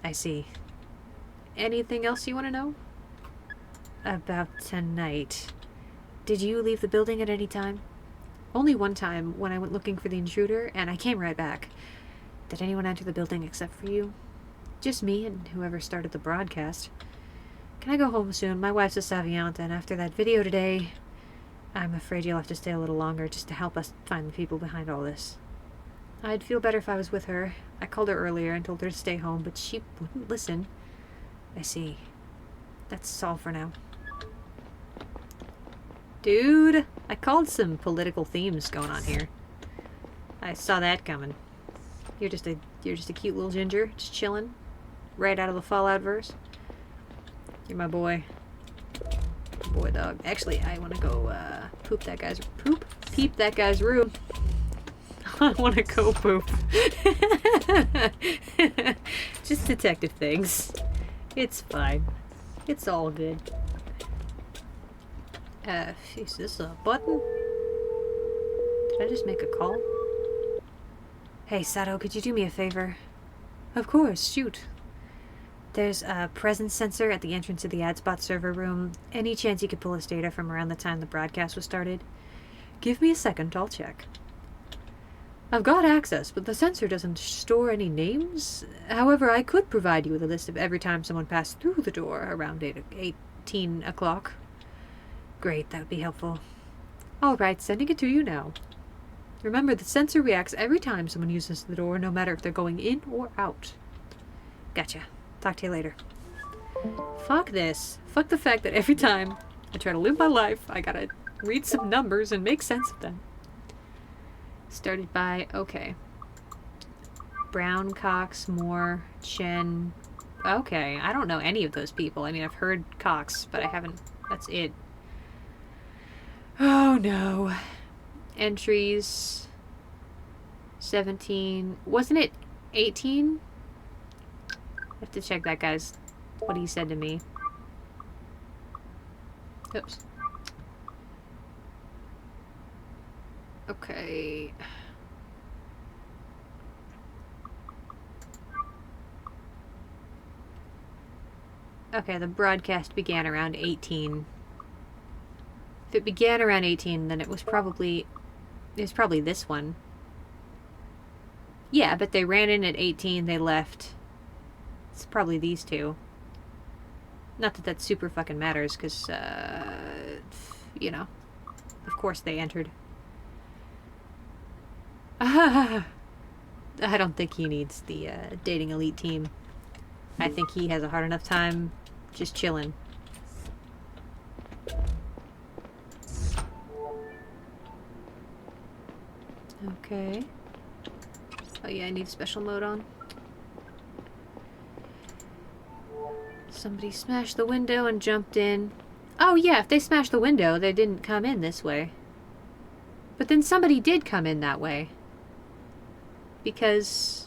I see. Anything else you want to know? About tonight. Did you leave the building at any time? Only one time, when I went looking for the intruder, and I came right back. Did anyone enter the building except for you? Just me and whoever started the broadcast. Can I go home soon? My wife's a Saviant, and after that video today, I'm afraid you'll have to stay a little longer just to help us find the people behind all this. I'd feel better if I was with her. I called her earlier and told her to stay home, but she wouldn't listen. I see. That's all for now. Dude, I called some political themes going on here. I saw that coming. You're just a cute little ginger, just chilling, right out of the Fallout verse. You're my boy. Boy dog. Actually, I want to go peep that guy's room. I want to go poop. Just detective things. It's fine. It's all good. Is this a button? Did I just make a call? Hey, Sato, could you do me a favor? Of course, shoot. There's a presence sensor at the entrance of the AdSpot server room. Any chance you could pull this data from around the time the broadcast was started? Give me a second, I'll check. I've got access, but the sensor doesn't store any names. However, I could provide you with a list of every time someone passed through the door around 18 o'clock. Great, that would be helpful. Alright, sending it to you now. Remember, the sensor reacts every time someone uses the door, no matter if they're going in or out. Gotcha. Talk to you later. Fuck this. Fuck the fact that every time I try to live my life, I gotta read some numbers and make sense of them. Started by, okay. Brown, Cox, Moore, Chen. Okay, I don't know any of those people. I mean, I've heard Cox, but I haven't, that's it. no. Entries 17. Wasn't it 18? I have to check that guy's what he said to me. Oops. Okay. Okay, the broadcast began around 18. If it began around 18, then it was probably this one. Yeah, but they ran in at 18, they left. It's probably these two. Not that that super fucking matters, because, you know, of course they entered. I don't think he needs the dating elite team. I think he has a hard enough time just chilling. Okay. Oh yeah, I need special mode on. Somebody smashed the window and jumped in. Oh yeah, if they smashed the window, they didn't come in this way. But then somebody did come in that way. Because...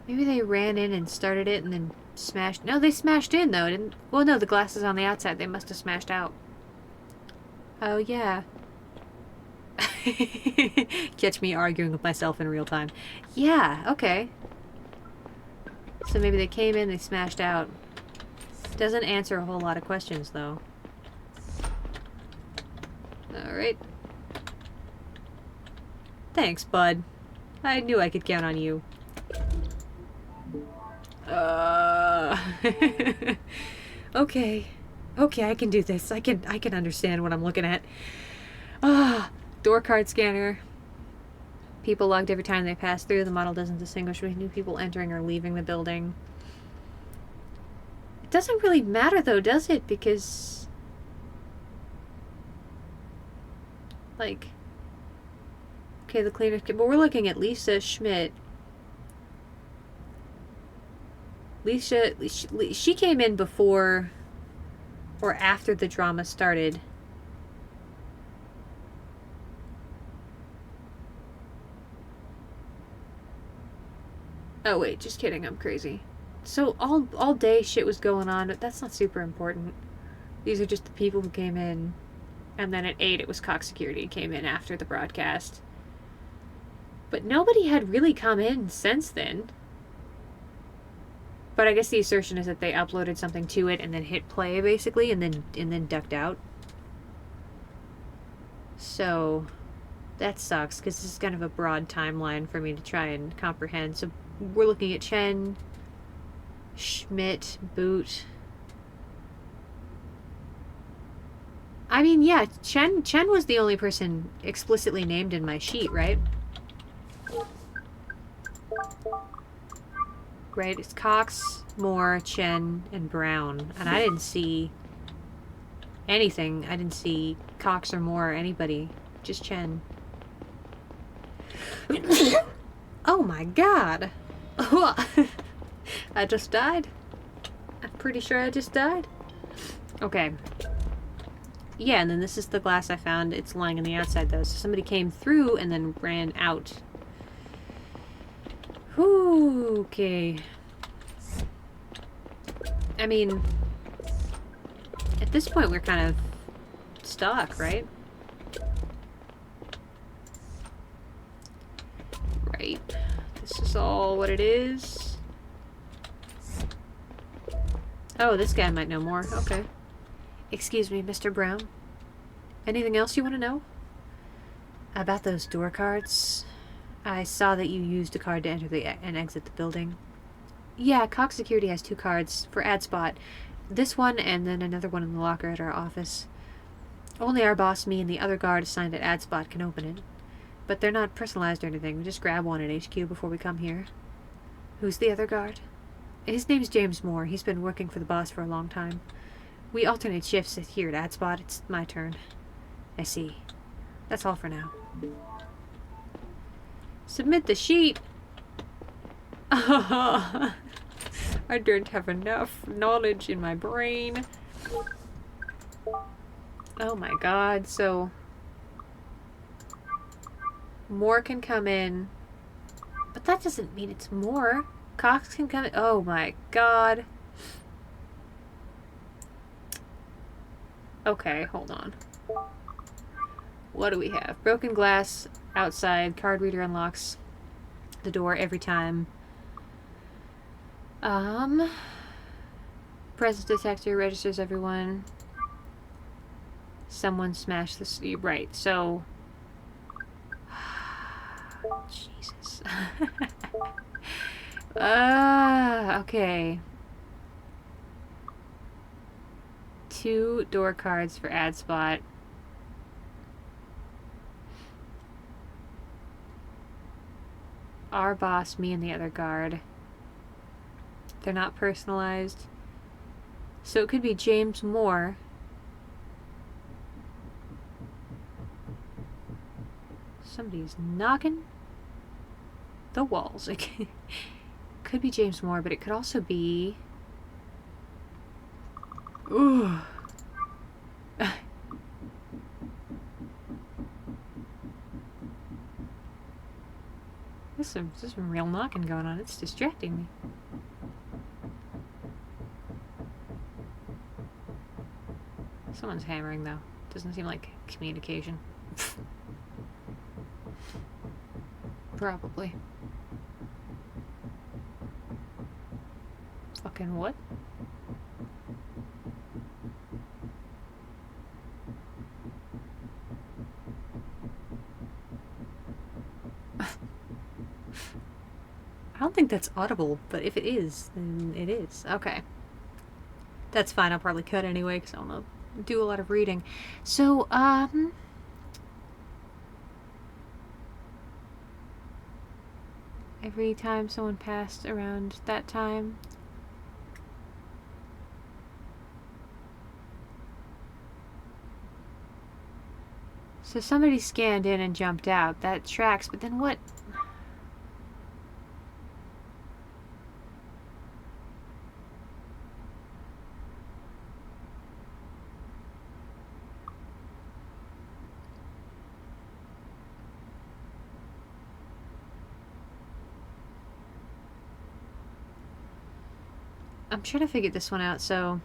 maybe they ran in and started it and then smashed... No, they smashed in though, didn't... Well, no, the glass is on the outside. They must have smashed out. Oh, yeah. Catch me arguing with myself in real time. Yeah, okay. So maybe they came in, they smashed out. Doesn't answer a whole lot of questions, though. Alright. Thanks, bud. I knew I could count on you. Okay. Okay, I can do this. I can understand what I'm looking at. Ah, door card scanner. People logged every time they pass through. The model doesn't distinguish between new people entering or leaving the building. It doesn't really matter though, does it? Because... like... okay, the cleaner... but we're looking at Lisa Schmidt. She came in before or after the drama started. Oh wait, just kidding, I'm crazy. So all day shit was going on, but that's not super important. These are just the people who came in. And then at 8 it was Cox Security came in after the broadcast. But nobody had really come in since then. But I guess the assertion is that they uploaded something to it and then hit play, basically, and then ducked out. So, that sucks, because this is kind of a broad timeline for me to try and comprehend. So, we're looking at Chen, Schmidt, Boot. I mean, yeah, Chen was the only person explicitly named in my sheet, right? Right, it's Cox, Moore, Chen, and Brown. And I didn't see anything. I didn't see Cox or Moore or anybody. Just Chen. Oh my god! I just died. I'm pretty sure I just died. Okay. Yeah, and then this is the glass I found. It's lying on the outside though. So somebody came through and then ran out. Whew, okay. I mean, at this point we're kind of stuck, right? Right. This is all what it is. Oh, this guy might know more. Okay. Excuse me, Mr. Brown. Anything else you want to know? About those door cards? I saw that you used a card to enter and exit the building. Yeah, Cox Security has 2 cards for ad spot. This one and then another one in the locker at our office. Only our boss, me, and the other guard assigned at ad spot can open it. But they're not personalized or anything. We just grab one at HQ before we come here. Who's the other guard? His name's James Moore. He's been working for the boss for a long time. We alternate shifts here at ad spot. It's my turn. I see. That's all for now. Submit the sheet. I don't have enough knowledge in my brain. Oh my god, so... more can come in. But that doesn't mean it's more. Cox can come in. Oh my god. Okay, hold on. What do we have? Broken glass outside. Card reader unlocks the door every time. Presence detector registers everyone. Someone smashed this. Right, so... Jesus. Okay. 2 door cards for ad spot. Our boss, me, and the other guard. They're not personalized. So it could be James Moore. Somebody's knocking the walls. It could be James Moore, but it could also be... Ooh. There's some real knocking going on. It's distracting me. Someone's hammering, though. Doesn't seem like communication. Probably. Fucking what? I don't think that's audible, but if it is, then it is. Okay. That's fine. I'll probably cut anyway, because I don't know. Do a lot of reading. So, every time someone passed around that time. So somebody scanned in and jumped out. That tracks, but then what? I'm trying to figure this one out, so...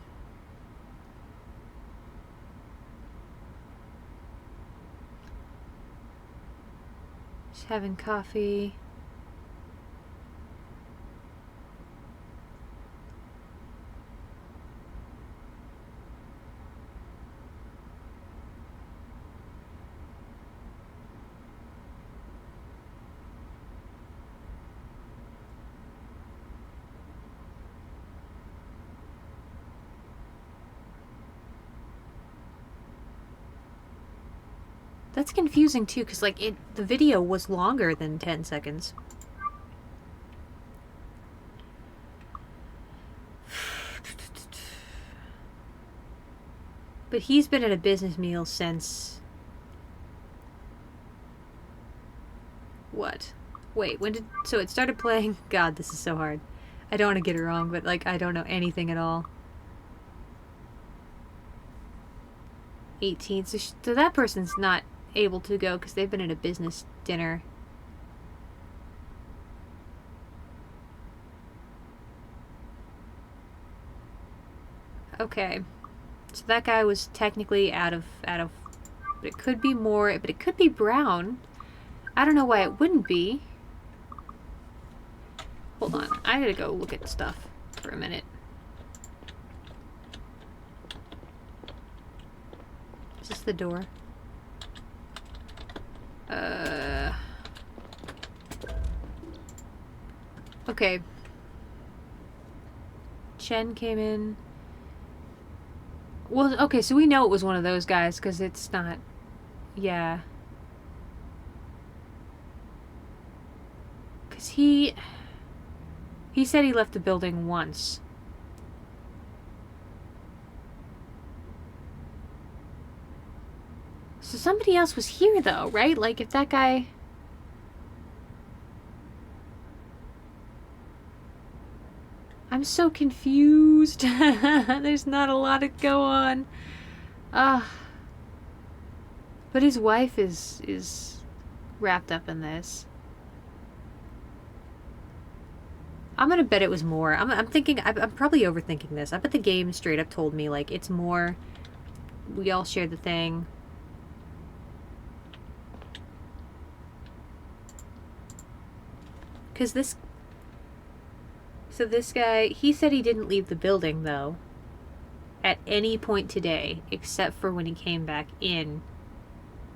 Just having coffee. That's confusing too, because like the video was longer than 10 seconds. But he's been at a business meal since... What? Wait, when did... So it started playing... God, this is so hard. I don't want to get it wrong, but like I don't know anything at all. 18. So that person's not able to go because they've been at a business dinner. Okay. So that guy was technically out of but it could be more, but it could be Brown. I don't know why it wouldn't be. Hold on. I gotta go look at stuff for a minute. Is this the door? Okay. Chen came in. Well, okay, so we know it was one of those guys, because it's not... Yeah. Because he said he left the building once. So somebody else was here, though, right? Like, if that guy... I'm so confused. There's not a lot to go on. But his wife is wrapped up in this. I'm gonna bet it was more. I'm thinking, I'm probably overthinking this. I bet the game straight up told me, like, it's more, we all share the thing. Because this... So this guy, he said he didn't leave the building, though, at any point today, except for when he came back in.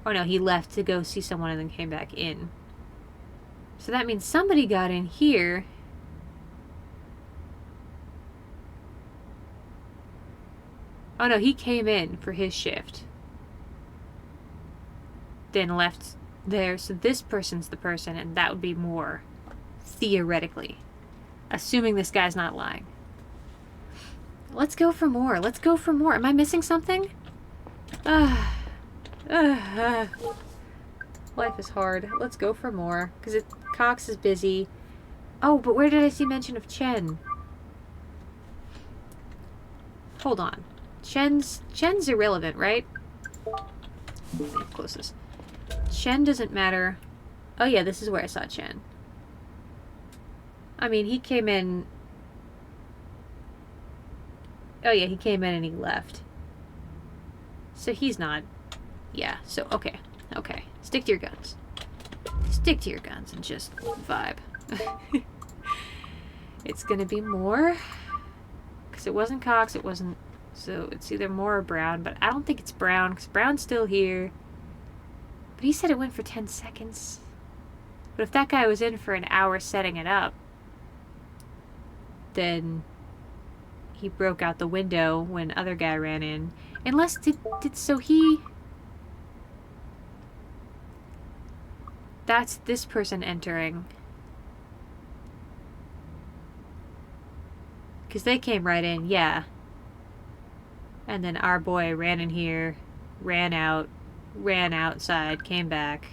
Oh no, he left to go see someone and then came back in. So that means somebody got in here. Oh no, he came in for his shift. Then left there, so this person's the person, and that would be more, theoretically. Assuming this guy's not lying. Let's go for more. Let's go for more. Am I missing something? Life is hard. Let's go for more. Because Cox is busy. Oh, but where did I see mention of Chen? Hold on. Chen's irrelevant, right? Closest. Chen doesn't matter. Oh yeah, this is where I saw Chen. I mean, he came in... Oh yeah, he came in and he left. So he's not... Yeah, so okay. Okay. Stick to your guns. Stick to your guns and just vibe. It's gonna be more. Because it wasn't Cox, it wasn't... So it's either Moore or Brown, but I don't think it's Brown, because Brown's still here. But he said it went for 10 seconds. But if that guy was in for an hour setting it up, then he broke out the window when other guy ran in. Unless, so he... That's this person entering. Because they came right in, yeah. And then our boy ran in here, ran out, ran outside, came back.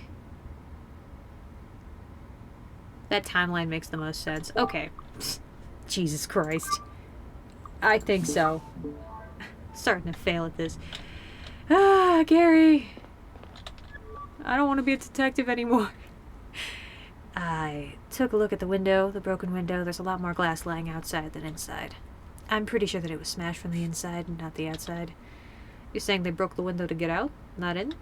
That timeline makes the most sense. Okay. Jesus Christ. I think so. Starting to fail at this. Ah, Gary. I don't want to be a detective anymore. I took a look at the window, the broken window. There's a lot more glass lying outside than inside. I'm pretty sure that it was smashed from the inside and not the outside. You're saying they broke the window to get out, not in?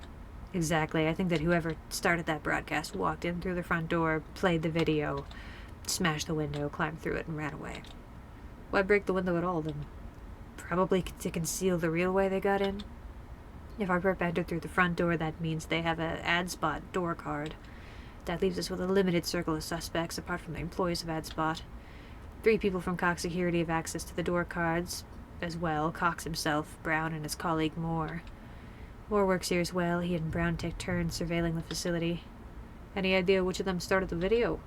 Exactly. I think that whoever started that broadcast walked in through the front door, played the video, smashed the window, climbed through it, and ran away. Why break the window at all, then? Probably to conceal the real way they got in. If our perp entered through the front door, that means they have an AdSpot door card. That leaves us with a limited circle of suspects, apart from the employees of AdSpot. 3 people from Cox Security have access to the door cards, as well. Cox himself, Brown, and his colleague Moore. Moore works here as well. He and Brown take turns surveilling the facility. Any idea which of them started the video?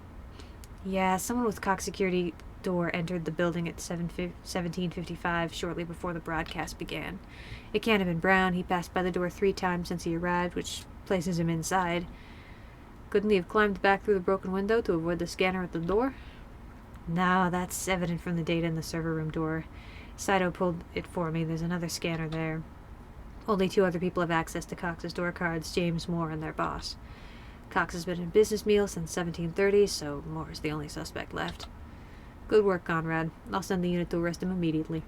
Yeah, someone with Cox Security door entered the building at 17:55, shortly before the broadcast began. It can't have been Brown. He passed by the door 3 times since he arrived, which places him inside. Couldn't he have climbed back through the broken window to avoid the scanner at the door? No, that's evident from the data in the server room door. Saito pulled it for me. There's another scanner there. Only 2 other people have access to Cox's door cards, James Moore and their boss. Cox has been in business meal since 1730, so Moore is the only suspect left. Good work, Conrad. I'll send the unit to arrest him immediately.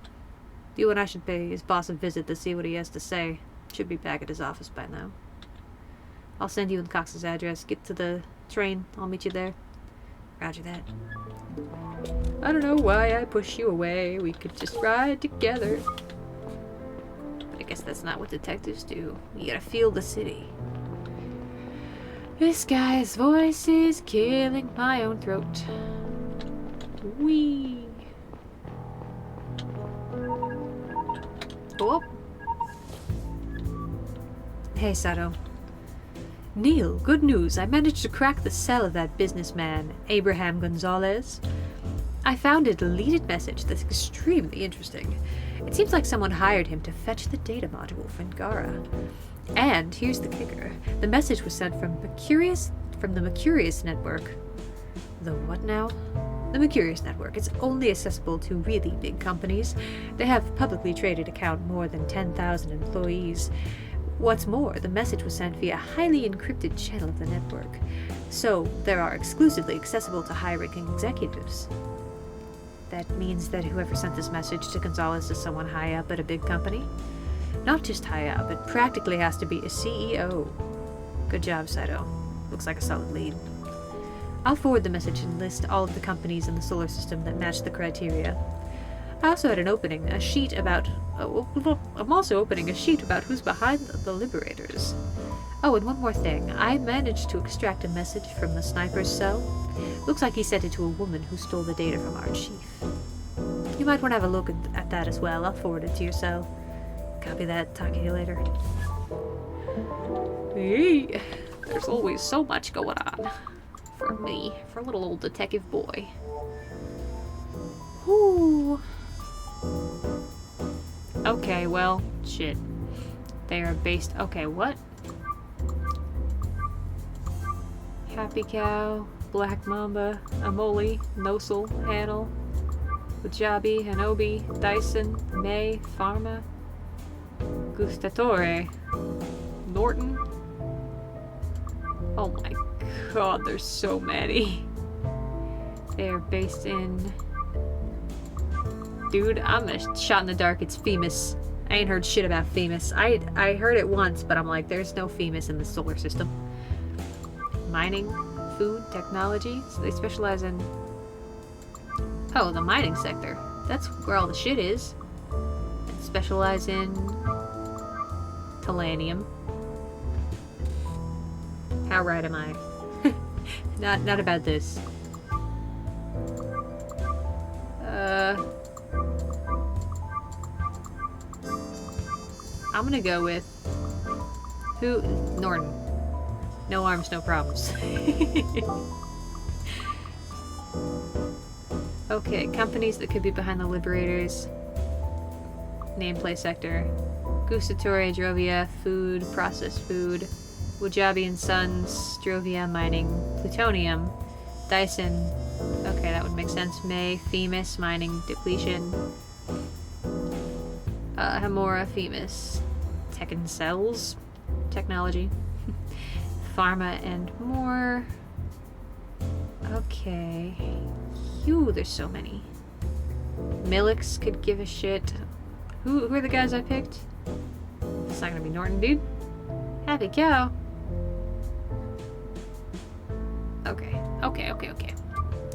You and I should pay his boss a visit to see what he has to say. Should be back at his office by now. I'll send you and Cox's address. Get to the train. I'll meet you there. Roger that. I don't know why I push you away. We could just ride together. But I guess that's not what detectives do. You gotta feel the city. This guy's voice is killing my own throat. Whee! Oh. Hey, Sato. Neil, good news. I managed to crack the cell of that businessman, Abraham Gonzalez. I found a deleted message that's extremely interesting. It seems like someone hired him to fetch the data module for Ngara. And here's the kicker. The message was sent from the Mercurius network. The what now? The Mercurius network. It's only accessible to really big companies. They have publicly traded account more than 10,000 employees. What's more, the message was sent via a highly encrypted channel of the network, so they are exclusively accessible to high-ranking executives. That means that whoever sent this message to Gonzalez is someone high up at a big company. Not just high up, it practically has to be a CEO. Good job, Saito. Looks like a solid lead. I'll forward the message and list all of the companies in the solar system that match the criteria. I also had an opening, a sheet about... I'm also opening a sheet about who's behind the Liberators. Oh, and one more thing. I managed to extract a message from the sniper's cell. Looks like he sent it to a woman who stole the data from our chief. You might want to have a look at that as well. I'll forward it to your cell. Copy that. Talk to you later. Hey, there's always so much going on. For me. For a little old detective boy. Whoo. Okay, well, shit. They are based... Okay, what? Happy Cow, Black Mamba, Amoli, Nosul, Hanel, Ujabi, Hanobi, Dyson, May, Pharma, Gustatore, Norton. Oh my god, there's so many. They're based in... Dude, I'm a shot in the dark. It's Femus. I ain't heard shit about Femus. I heard it once, but I'm like, there's no Femus in the solar system. Mining, food, technology. So they specialize in... Oh, the mining sector. That's where all the shit is. And specialize in... Tellanium. How right am I? Not about this. I'm gonna go with... Who? Norton. No arms, no problems. Okay, companies that could be behind the Liberators. Nameplate sector. Gustatore, Drovia, food, processed food. Wajabi and Sons, Drovia, mining, plutonium. Dyson, okay, that would make sense. May, Femus, mining, depletion. Hamora, Femus, Tekken cells, technology. Pharma and more. Okay. Phew, there's so many. Milix could give a shit. Who are the guys I picked? It's not gonna be Norton, dude. Happy Cow. Okay.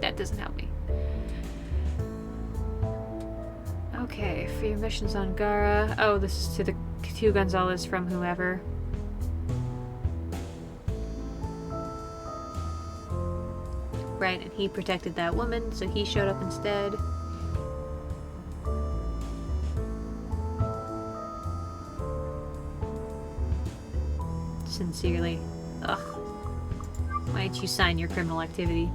That doesn't help me. Okay, for your missions on Gara. Oh, this is to the two Gonzalez from whoever. Right, and he protected that woman, so he showed up instead. Sincerely. Ugh. Why didn't you sign your criminal activity?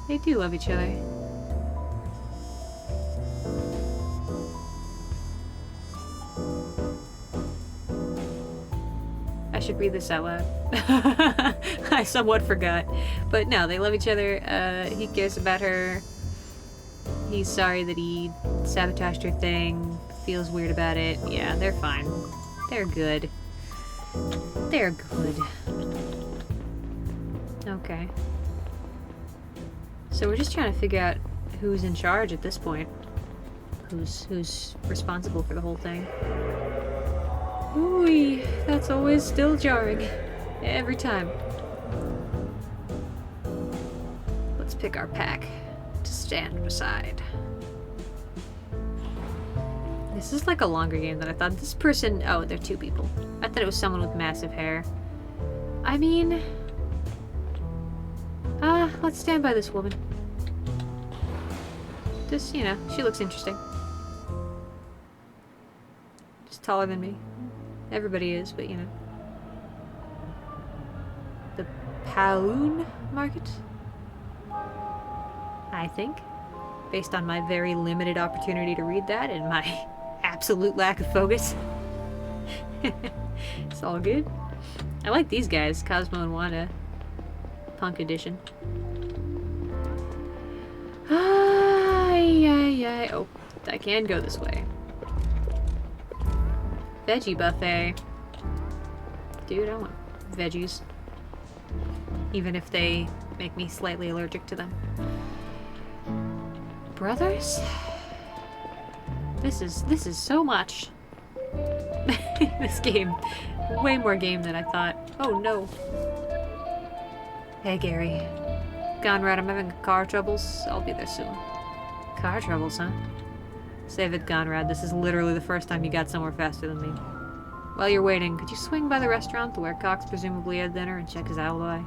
They do love each other. I should read this out loud. I somewhat forgot. But no, they love each other. He cares about her. He's sorry that he sabotaged her thing. Feels weird about it. Yeah, they're fine. They're good. They're good. Okay. So we're just trying to figure out who's in charge at this point. Who's responsible for the whole thing. Ooh, that's always still jarring. Every time. Let's pick our pack to stand beside. This is like a longer game than I thought. This person... Oh, they're two people. I thought it was someone with massive hair. I mean... let's stand by this woman. Just, you know, she looks interesting. Just taller than me. Everybody is, but you know. The Paloon Market? I think. Based on my very limited opportunity to read that and my absolute lack of focus. It's all good. I like these guys, Cosmo and Wanda. Punk edition. Ay. Oh, I can go this way. Veggie buffet. Dude, I want veggies. Even if they make me slightly allergic to them. Brothers? This is so much. This game. Way more game than I thought. Oh no. Hey Gary. Conrad, I'm having car troubles. I'll be there soon. Car troubles, huh? Save it, Conrad. This is literally the first time you got somewhere faster than me. While you're waiting, could you swing by the restaurant to where Cox presumably had dinner and check his alibi?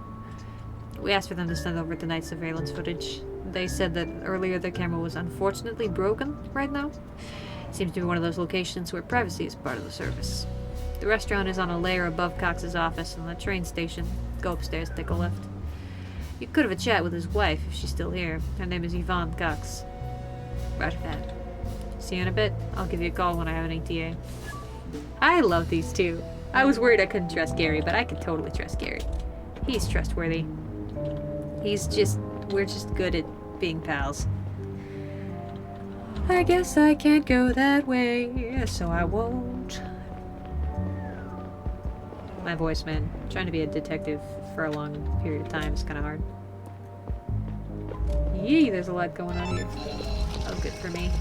We asked for them to send over tonight's surveillance footage. They said that earlier their camera was unfortunately broken right now. Seems to be one of those locations where privacy is part of the service. The restaurant is on a layer above Cox's office and the train station. Go upstairs, take a left. You could have a chat with his wife if she's still here. Her name is Yvonne Cox. Right that. See you in a bit. I'll give you a call when I have an ETA. I love these two. I was worried I couldn't trust Gary, but I could totally trust Gary. He's trustworthy. We're just good at being pals. I guess I can't go that way, so I won't. My voice, man. Trying to be a detective for a long period of time is kind of hard. Yee, there's a lot going on here. Oh, good for me.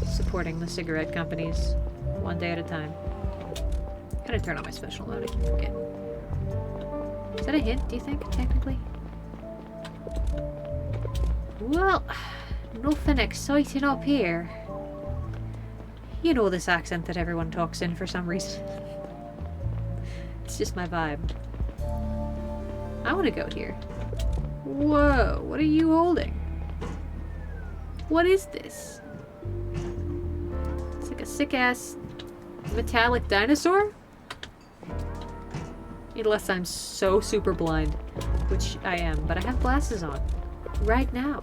Supporting the cigarette companies, one day at a time. Gotta turn on my special mode, I keep forgetting. Is that a hint, do you think, technically? Well, nothing exciting up here. You know this accent that everyone talks in for some reason. It's just my vibe. I want to go here. Whoa, what are you holding? What is this? It's like a sick-ass metallic dinosaur? Unless I'm so super blind, which I am, but I have glasses on. Right now.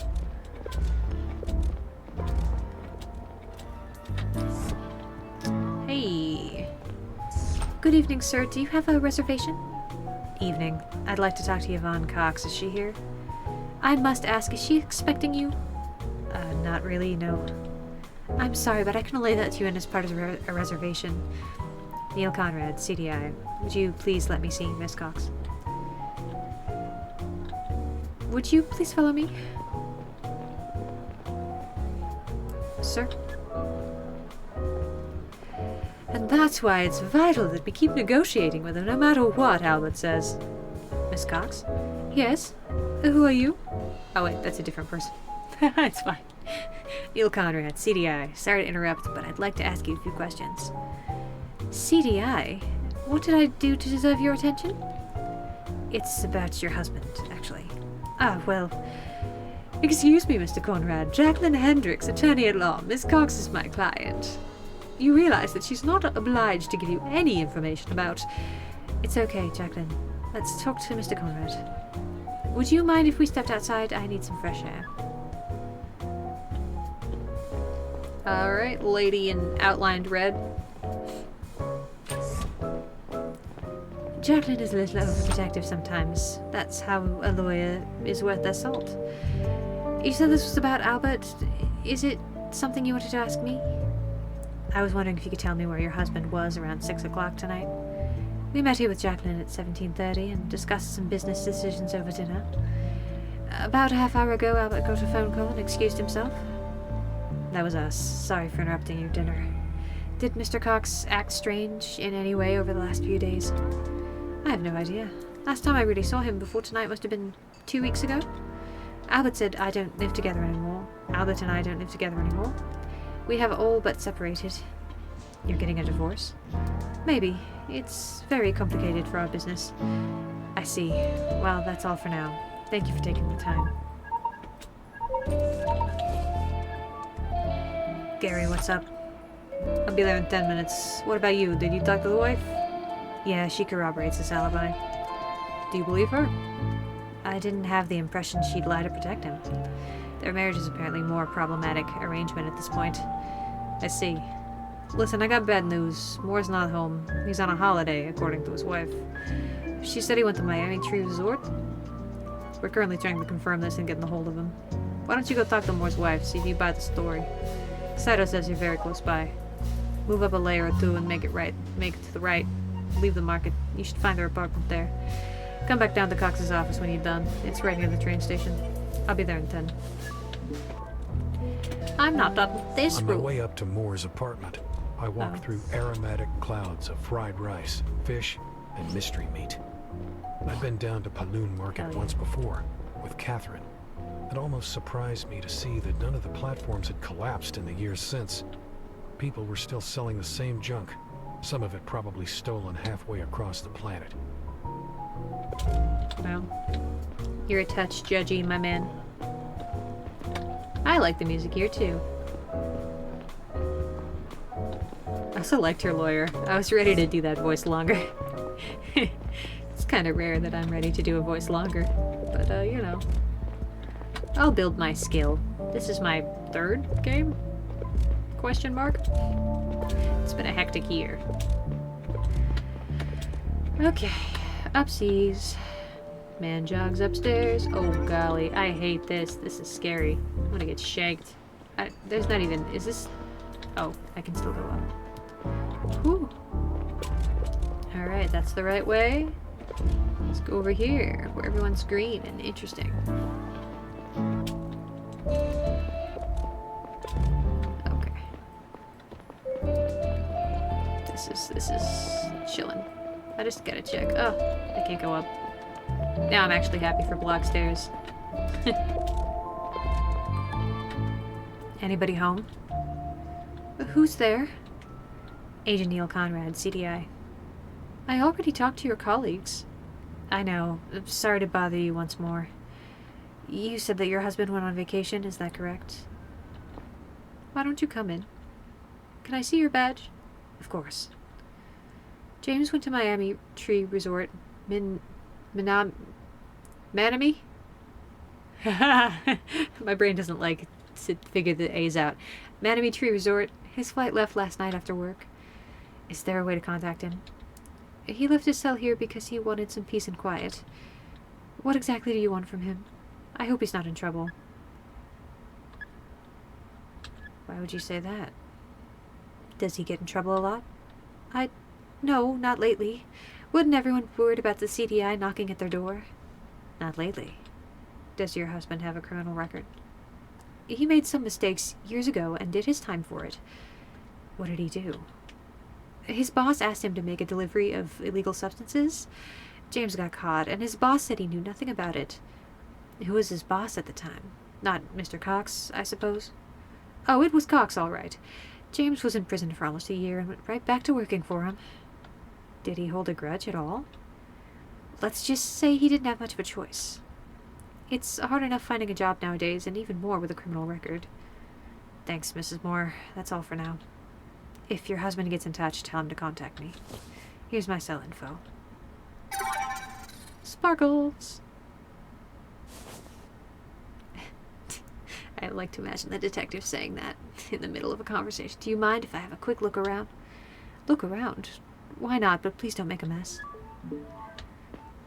Hey. Good evening, sir. Do you have a reservation? Evening. I'd like to talk to Yvonne Cox. Is she here? I must ask, is she expecting you? Not really, no. I'm sorry, but I can only let you in as part of a reservation. Neil Conrad, CDI. Would you please let me see Miss Cox? Would you please follow me? Sir? And that's why it's vital that we keep negotiating with her, no matter what Albert says. Miss Cox? Yes? Who are you? Oh wait, that's a different person. It's fine. Neil Conrad, CDI. Sorry to interrupt, but I'd like to ask you a few questions. CDI? What did I do to deserve your attention? It's about your husband, actually. Ah, well... Excuse me, Mr. Conrad. Jacqueline Hendricks, attorney-at-law. Miss Cox is my client. You realize that she's not obliged to give you any information about... It's okay, Jacqueline. Let's talk to Mr. Conrad. Would you mind if we stepped outside? I need some fresh air. Alright, lady in outlined red. Jacqueline is a little overprotective sometimes. That's how a lawyer is worth their salt. You said this was about Albert. Is it something you wanted to ask me? I was wondering if you could tell me where your husband was around 6 o'clock tonight. We met here with Jacqueline at 17:30 and discussed some business decisions over dinner. About a half hour ago, Albert got a phone call and excused himself. That was us. Sorry for interrupting your dinner. Did Mr. Cox act strange in any way over the last few days? I have no idea. Last time I really saw him before tonight must have been 2 weeks ago. Albert said I don't live together anymore. Albert and I don't live together anymore. We have all but separated. You're getting a divorce? Maybe. It's very complicated for our business. I see. Well, that's all for now. Thank you for taking the time. Gary, what's up? I'll be there in 10 minutes. What about you? Did you talk to the wife? Yeah, she corroborates this alibi. Do you believe her? I didn't have the impression she'd lie to protect him. Their marriage is apparently more problematic arrangement at this point. I see. Listen, I got bad news. Moore's not home. He's on a holiday, according to his wife. She said he went to Miami Tree Resort. We're currently trying to confirm this and getting a hold of him. Why don't you go talk to Moore's wife, see if you buy the story. Saito says you're very close by. Move up a layer or two and make it to the right. Leave the market. You should find their apartment there. Come back down to Cox's office when you're done. It's right near the train station. I'll be there in 10. I'm not done with this On my room. way up to Moore's apartment, I walked through aromatic clouds of fried rice, fish, and mystery meat. I'd been down to Paloon Market once before, with Catherine. It almost surprised me to see that none of the platforms had collapsed in the years since. People were still selling the same junk, some of it probably stolen halfway across the planet. Well, you're a touch judgy, my man. I like the music here, too. I also liked her lawyer. I was ready to do that voice longer. It's kind of rare that I'm ready to do a voice longer. But, you know. I'll build my skill. This is my 3rd game? Question mark? It's been a hectic year. Okay. Upsies. Man jogs upstairs. Oh, golly. I hate this. This is scary. I'm gonna get shanked. There's not even... Is this... Oh, I can still go up. Whew. Alright, that's the right way. Let's go over here, where everyone's green and interesting. Okay. This is chilling. I just gotta check. Oh, I can't go up. Now I'm actually happy for block stairs. Anybody home? Who's there? Agent Neil Conrad, CDI. I already talked to your colleagues. I know. I'm sorry to bother you once more. You said that your husband went on vacation, is that correct? Why don't you come in? Can I see your badge? Of course. James went to Miami Tree Resort. Manami? My brain doesn't like to figure the A's out. Manami Tree Resort. His flight left last night after work. Is there a way to contact him? He left his cell here because he wanted some peace and quiet. What exactly do you want from him? I hope he's not in trouble. Why would you say that? Does he get in trouble a lot? No, not lately. Wouldn't everyone be worried about the CDI knocking at their door? Not lately. Does your husband have a criminal record? He made some mistakes years ago and did his time for it. What did he do? His boss asked him to make a delivery of illegal substances. James got caught, and his boss said he knew nothing about it. Who was his boss at the time? Not Mr. Cox, I suppose? Oh, it was Cox, all right. James was in prison for almost a year and went right back to working for him. Did he hold a grudge at all? Let's just say he didn't have much of a choice. It's hard enough finding a job nowadays, and even more with a criminal record. Thanks, Mrs. Moore. That's all for now. If your husband gets in touch, tell him to contact me. Here's my cell info. Sparkles! I like to imagine the detective saying that in the middle of a conversation. Do you mind if I have a quick look around? Look around? Why not, but please don't make a mess.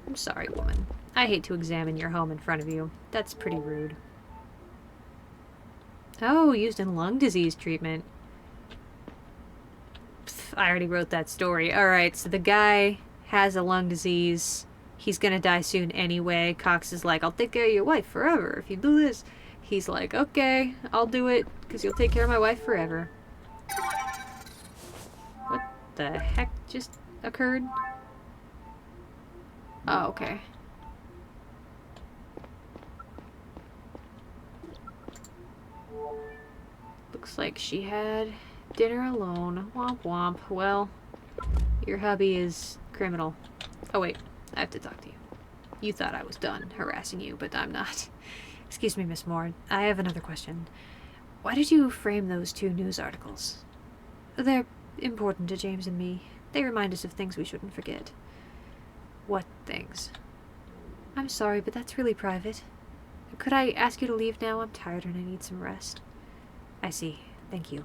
I'm sorry, woman. I hate to examine your home in front of you. That's pretty rude. Oh, used in lung disease treatment. Pfft, I already wrote that story. Alright, so the guy has a lung disease. He's gonna die soon anyway. Cox is like, I'll take care of your wife forever if you do this. He's like, okay, I'll do it, because you'll take care of my wife forever. What the heck just occurred? Oh, okay. Looks like she had dinner alone. Womp womp. Well, your hubby is criminal. Oh wait, I have to talk to you. You thought I was done harassing you, but I'm not. Excuse me, Miss Moore. I have another question. Why did you frame those 2 news articles? They're important to James and me. They remind us of things we shouldn't forget. What things? I'm sorry, but that's really private. Could I ask you to leave now? I'm tired and I need some rest. I see. Thank you.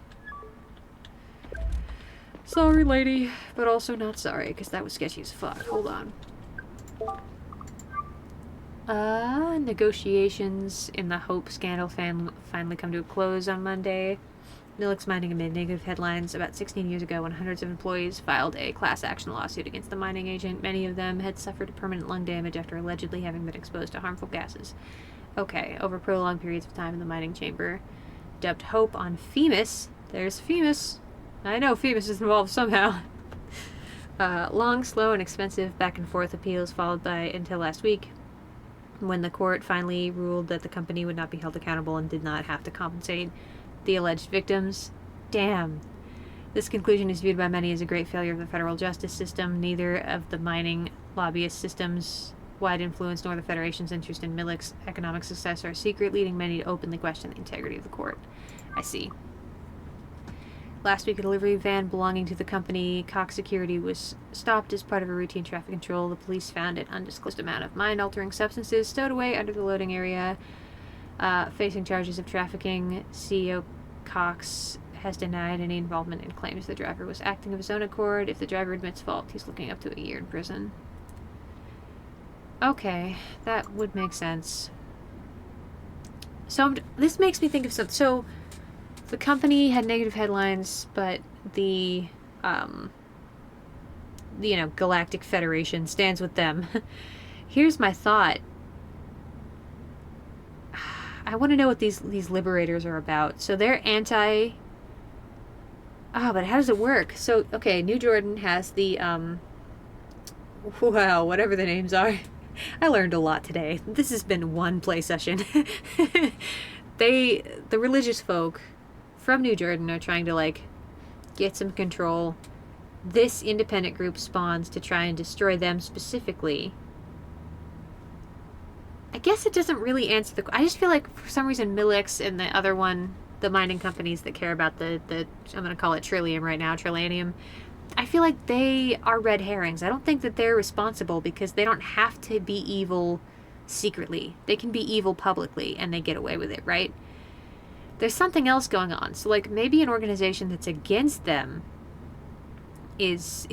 Sorry, lady, but also not sorry, because that was sketchy as fuck. Hold on. Negotiations in the Hope scandal finally come to a close on Monday. Nilix mining amid negative headlines about 16 years ago when hundreds of employees filed a class action lawsuit against the mining agent. Many of them had suffered permanent lung damage after allegedly having been exposed to harmful gases. Okay, over prolonged periods of time in the mining chamber. Dubbed Hope on FEMAS. There's FEMAS. I know FEMAS is involved somehow. Long, slow, and expensive back and forth appeals followed by until last week, when the court finally ruled that the company would not be held accountable and did not have to compensate the alleged victims. Damn. This conclusion is viewed by many as a great failure of the federal justice system. Neither of the mining lobbyist system's wide influence nor the Federation's interest in Millic's economic success are a secret, leading many to openly question the integrity of the court. I see. Last week, a delivery van belonging to the company Cox Security was stopped as part of a routine traffic control. The police found an undisclosed amount of mind-altering substances stowed away under the loading area. Facing charges of trafficking, CEO Cox has denied any involvement and claims the driver was acting of his own accord. If the driver admits fault, he's looking up to a year in prison. Okay, that would make sense. So this makes me think of something. So the company had negative headlines, but the Galactic Federation stands with them. Here's my thought. I want to know what these liberators are about. So they're anti... but how does it work? So, okay, New Jordan has the, well, whatever the names are. I learned a lot today. This has been one play session. The religious folk from New Jordan are trying to, like, get some control. This independent group spawns to try and destroy them specifically. I guess it doesn't really answer the... I just feel like for some reason Milix and the other one, the mining companies that care about the I'm going to call it Trillium right now, Trilanium, I feel like they are red herrings. I don't think that they're responsible because they don't have to be evil secretly. They can be evil publicly and they get away with it, right? There's something else going on. So, like, maybe an organization that's against them is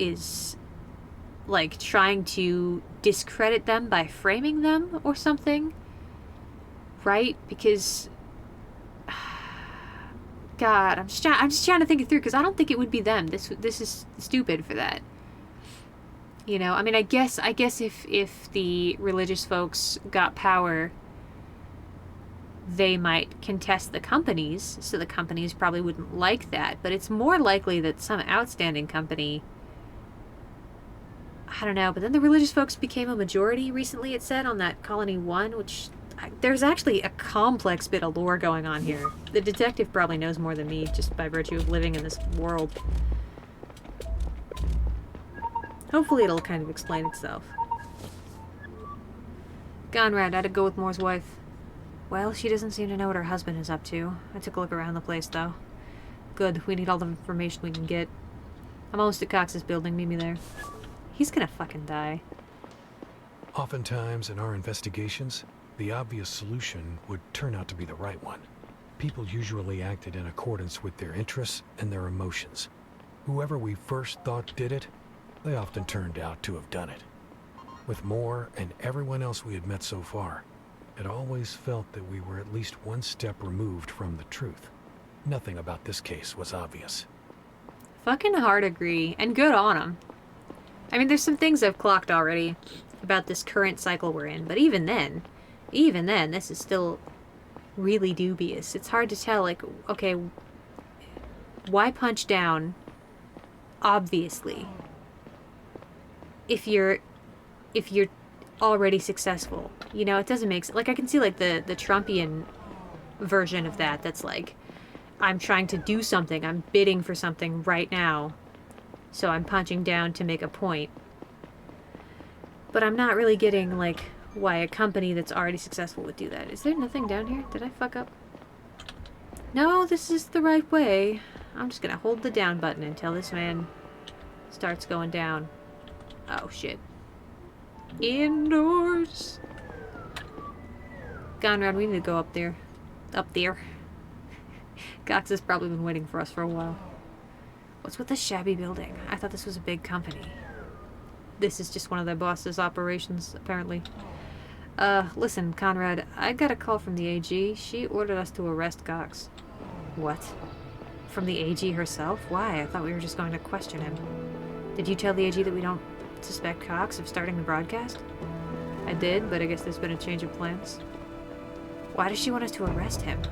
like trying to discredit them by framing them or something, right? Because God, I'm just trying to think it through, because I don't think it would be them. This is stupid for that. You know, I mean, I guess if the religious folks got power, they might contest the companies, so the companies probably wouldn't like that. But it's more likely that some outstanding company, I don't know, but then the religious folks became a majority recently, it said, on that Colony 1, which... There's actually a complex bit of lore going on here. The detective probably knows more than me, just by virtue of living in this world. Hopefully it'll kind of explain itself. Conrad had to go with Moore's wife. Well, she doesn't seem to know what her husband is up to. I took a look around the place, though. Good, we need all the information we can get. I'm almost at Cox's building, meet me there. He's gonna fucking die. Oftentimes in our investigations, the obvious solution would turn out to be the right one. People usually acted in accordance with their interests and their emotions. Whoever we first thought did it, they often turned out to have done it. With Moore and everyone else we had met so far, it always felt that we were at least one step removed from the truth. Nothing about this case was obvious. Fucking hard agree, and good on him. I mean, there's some things I've clocked already about this current cycle we're in, but even then, this is still really dubious. It's hard to tell, like, okay, why punch down, obviously, if you're already successful? You know, it doesn't make sense. Like, I can see, like, the Trumpian version of that, that's like, I'm trying to do something, I'm bidding for something right now, so I'm punching down to make a point. But I'm not really getting, like, why a company that's already successful would do that. Is there nothing down here? Did I fuck up? No, this is the right way. I'm just gonna hold the down button until this man starts going down. Oh, shit. Indoors. Conrad, we need to go up there. Up there. Cox has probably been waiting for us for a while. What's with this shabby building? I thought this was a big company. This is just one of their boss's operations, apparently. Listen, Conrad, I got a call from the AG. She ordered us to arrest Cox. What? From the AG herself? Why? I thought we were just going to question him. Did you tell the AG that we don't suspect Cox of starting the broadcast? I did, but I guess there's been a change of plans. Why does she want us to arrest him?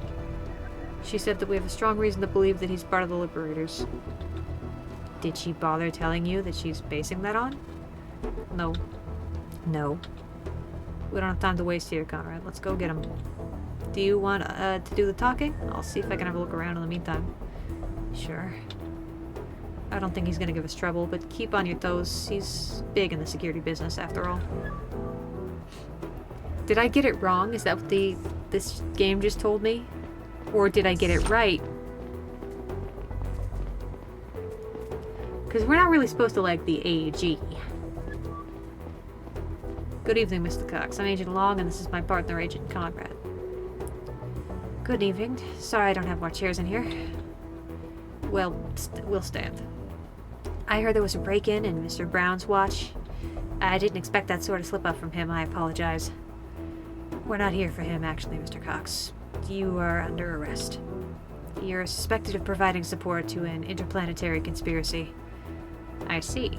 She said that we have a strong reason to believe that he's part of the Liberators. Did she bother telling you that she's basing that on? No. No. We don't have time to waste here, Conrad. Let's go get him. Do you want to do the talking? I'll see if I can have a look around in the meantime. Sure. I don't think he's gonna give us trouble, but keep on your toes. He's big in the security business, after all. Did I get it wrong? Is that what this game just told me? Or did I get it right? Because we're not really supposed to like the AG. Good evening, Mr. Cox. I'm Agent Long, and this is my partner, Agent Conrad. Good evening. Sorry I don't have more chairs in here. Well, we'll stand. I heard there was a break-in in Mr. Brown's watch. I didn't expect that sort of slip-up from him. I apologize. We're not here for him, actually, Mr. Cox. You are under arrest. You're suspected of providing support to an interplanetary conspiracy. I see.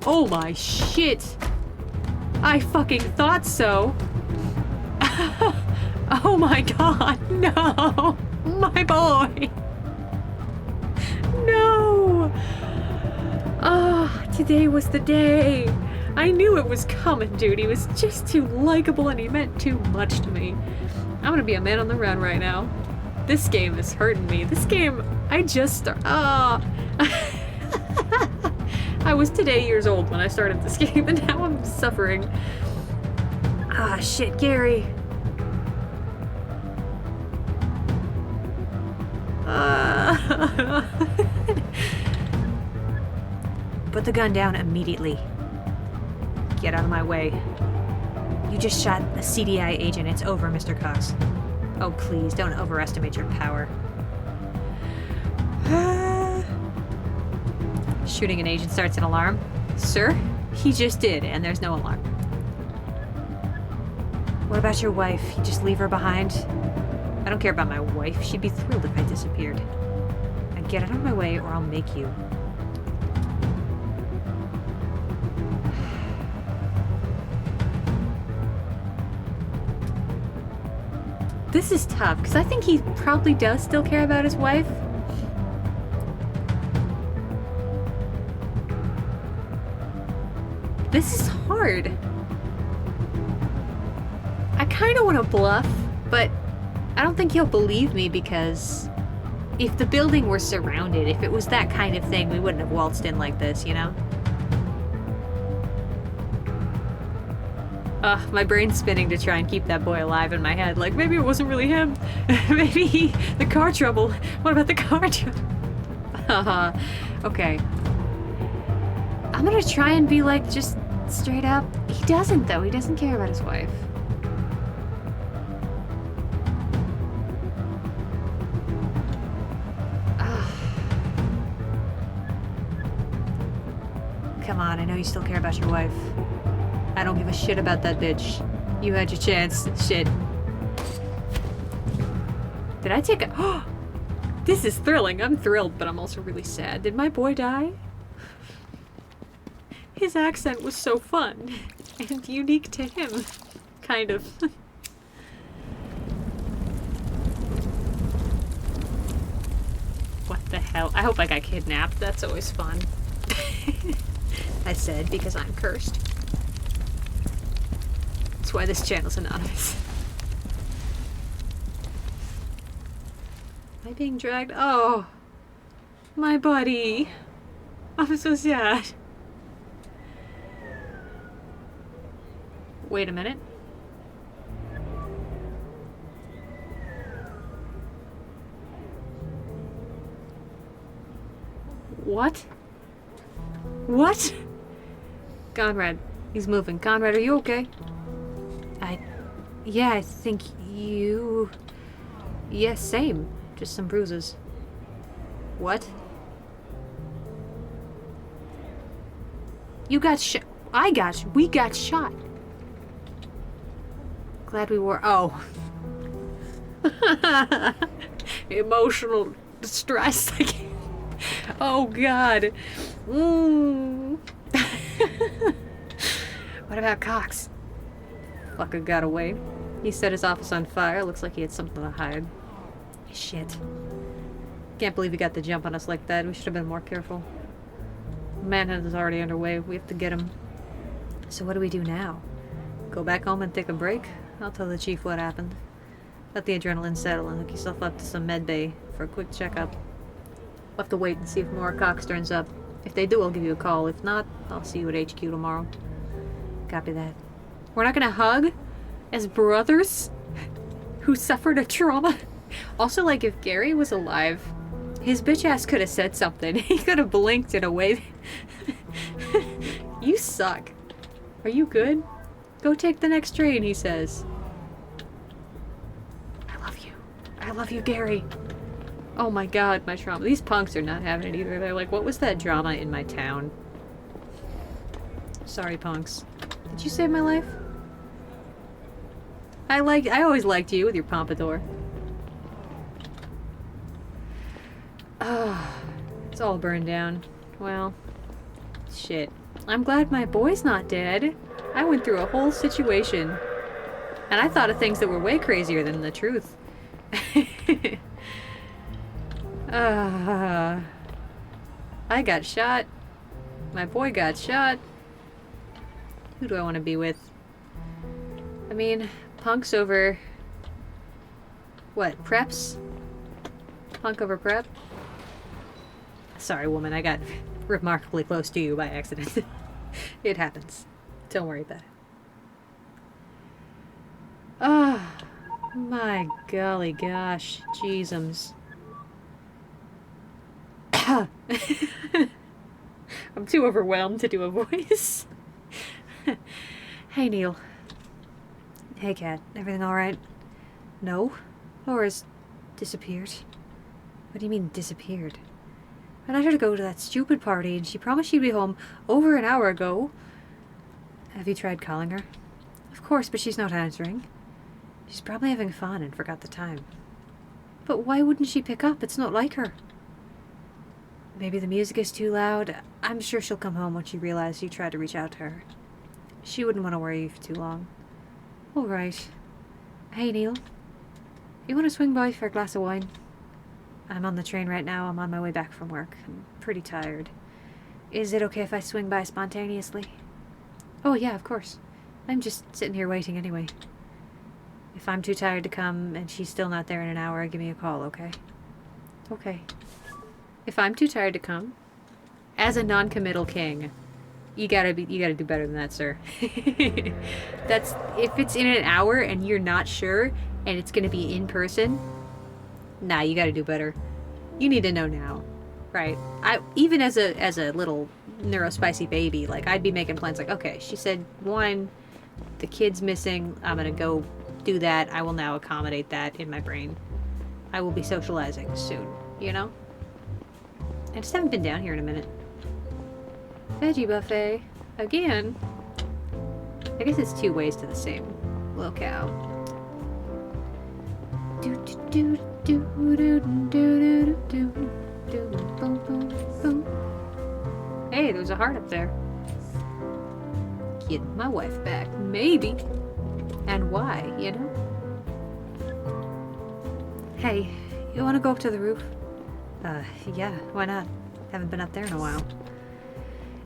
Oh my shit! I fucking thought so! Oh my god, no! My boy! No! Ah, today was the day! I knew it was coming, dude. He was just too likable and he meant too much to me. I'm gonna be a man on the run right now. This game is hurting me. This game, I just started. I was today years old when I started this game, and now I'm suffering. Ah, shit, Gary. Put the gun down immediately. Get out of my way. You just shot a CDI agent. It's over, Mr. Cox. Oh, please, don't overestimate your power. Shooting an agent starts an alarm. Sir, he just did, and there's no alarm. What about your wife? You just leave her behind? I don't care about my wife. She'd be thrilled if I disappeared. Now get out of my way or I'll make you. This is tough, because I think he probably does still care about his wife. This is hard. I kind of want to bluff, but I don't think he'll believe me because if the building were surrounded, if it was that kind of thing, we wouldn't have waltzed in like this, you know? My brain's spinning to try and keep that boy alive in my head. Like, maybe it wasn't really him. Maybe the car trouble. What about the car trouble? Okay. I'm gonna try and be like, just straight up. He doesn't, though. He doesn't care about his wife. Come on, I know you still care about your wife. I don't give a shit about that bitch. You had your chance. Shit. Did I take a... This is thrilling. I'm thrilled, but I'm also really sad. Did my boy die? His accent was so fun. And unique to him. Kind of. What the hell? I hope I got kidnapped. That's always fun. I said, because I'm cursed. That's why this channel's anonymous. Am I being dragged? Oh, my buddy. I'm so sad. Wait a minute. What? What? Conrad, he's moving. Conrad, are you okay? Yeah, I think you... Yes, same. Just some bruises. What? You got shot. We got shot. Glad we wore. Oh. Emotional distress. Oh, God. Mm. What about Cox? Fucker got away. He set his office on fire. Looks like he had something to hide. Shit. Can't believe he got the jump on us like that. We should have been more careful. Manhunt is already underway. We have to get him. So what do we do now? Go back home and take a break? I'll tell the chief what happened. Let the adrenaline settle and hook yourself up to some med bay for a quick checkup. We'll have to wait and see if more Cox turns up. If they do, I'll give you a call. If not, I'll see you at HQ tomorrow. Copy that. We're not gonna hug as brothers who suffered a trauma? Also, like, if Gary was alive, his bitch ass could have said something. He could have blinked in a way. You suck. Are you good? Go take the next train, he says. I love you. I love you, Gary. Oh my god, my trauma. These punks are not having it either. They're like, what was that drama in my town? Sorry, punks. Did you save my life? I always liked you with your pompadour. Oh, it's all burned down. Well, shit. I'm glad my boy's not dead. I went through a whole situation. And I thought of things that were way crazier than the truth. I got shot. My boy got shot. Who do I want to be with? I mean, punks over... What, preps? Punk over prep? Sorry, woman, I got remarkably close to you by accident. It happens. Don't worry about it. Ah, oh, my golly gosh. Jeezums. I'm too overwhelmed to do a voice. Hey, Neil. Hey, Kat. Everything alright? No? Laura's disappeared. What do you mean, disappeared? I let her to go to that stupid party, and she promised she'd be home over an hour ago. Have you tried calling her? Of course, but she's not answering. She's probably having fun and forgot the time. But why wouldn't she pick up? It's not like her. Maybe the music is too loud. I'm sure she'll come home when she realizes you tried to reach out to her. She wouldn't want to worry you for too long. All right. Hey, Neil. You want to swing by for a glass of wine? I'm on the train right now. I'm on my way back from work. I'm pretty tired. Is it okay if I swing by spontaneously? Oh, yeah, of course. I'm just sitting here waiting anyway. If I'm too tired to come and she's still not there in an hour, give me a call, okay? Okay. If I'm too tired to come, as a non-committal king, you gotta do better than that, sir. That's, if it's in an hour and you're not sure and it's gonna be in person, nah, you gotta do better. You need to know now, right? Even as a little neurospicy baby, like, I'd be making plans like, okay, she said one, the kid's missing, I'm gonna go do that. I will now accommodate that in my brain. I will be socializing soon, you know? I just haven't been down here in a minute. Veggie buffet. Again? I guess it's two ways to the same locale. Hey, there's a heart up there. Getting my wife back. Maybe. And why, you know? Hey, you wanna go up to the roof? Yeah, why not? Haven't been up there in a while.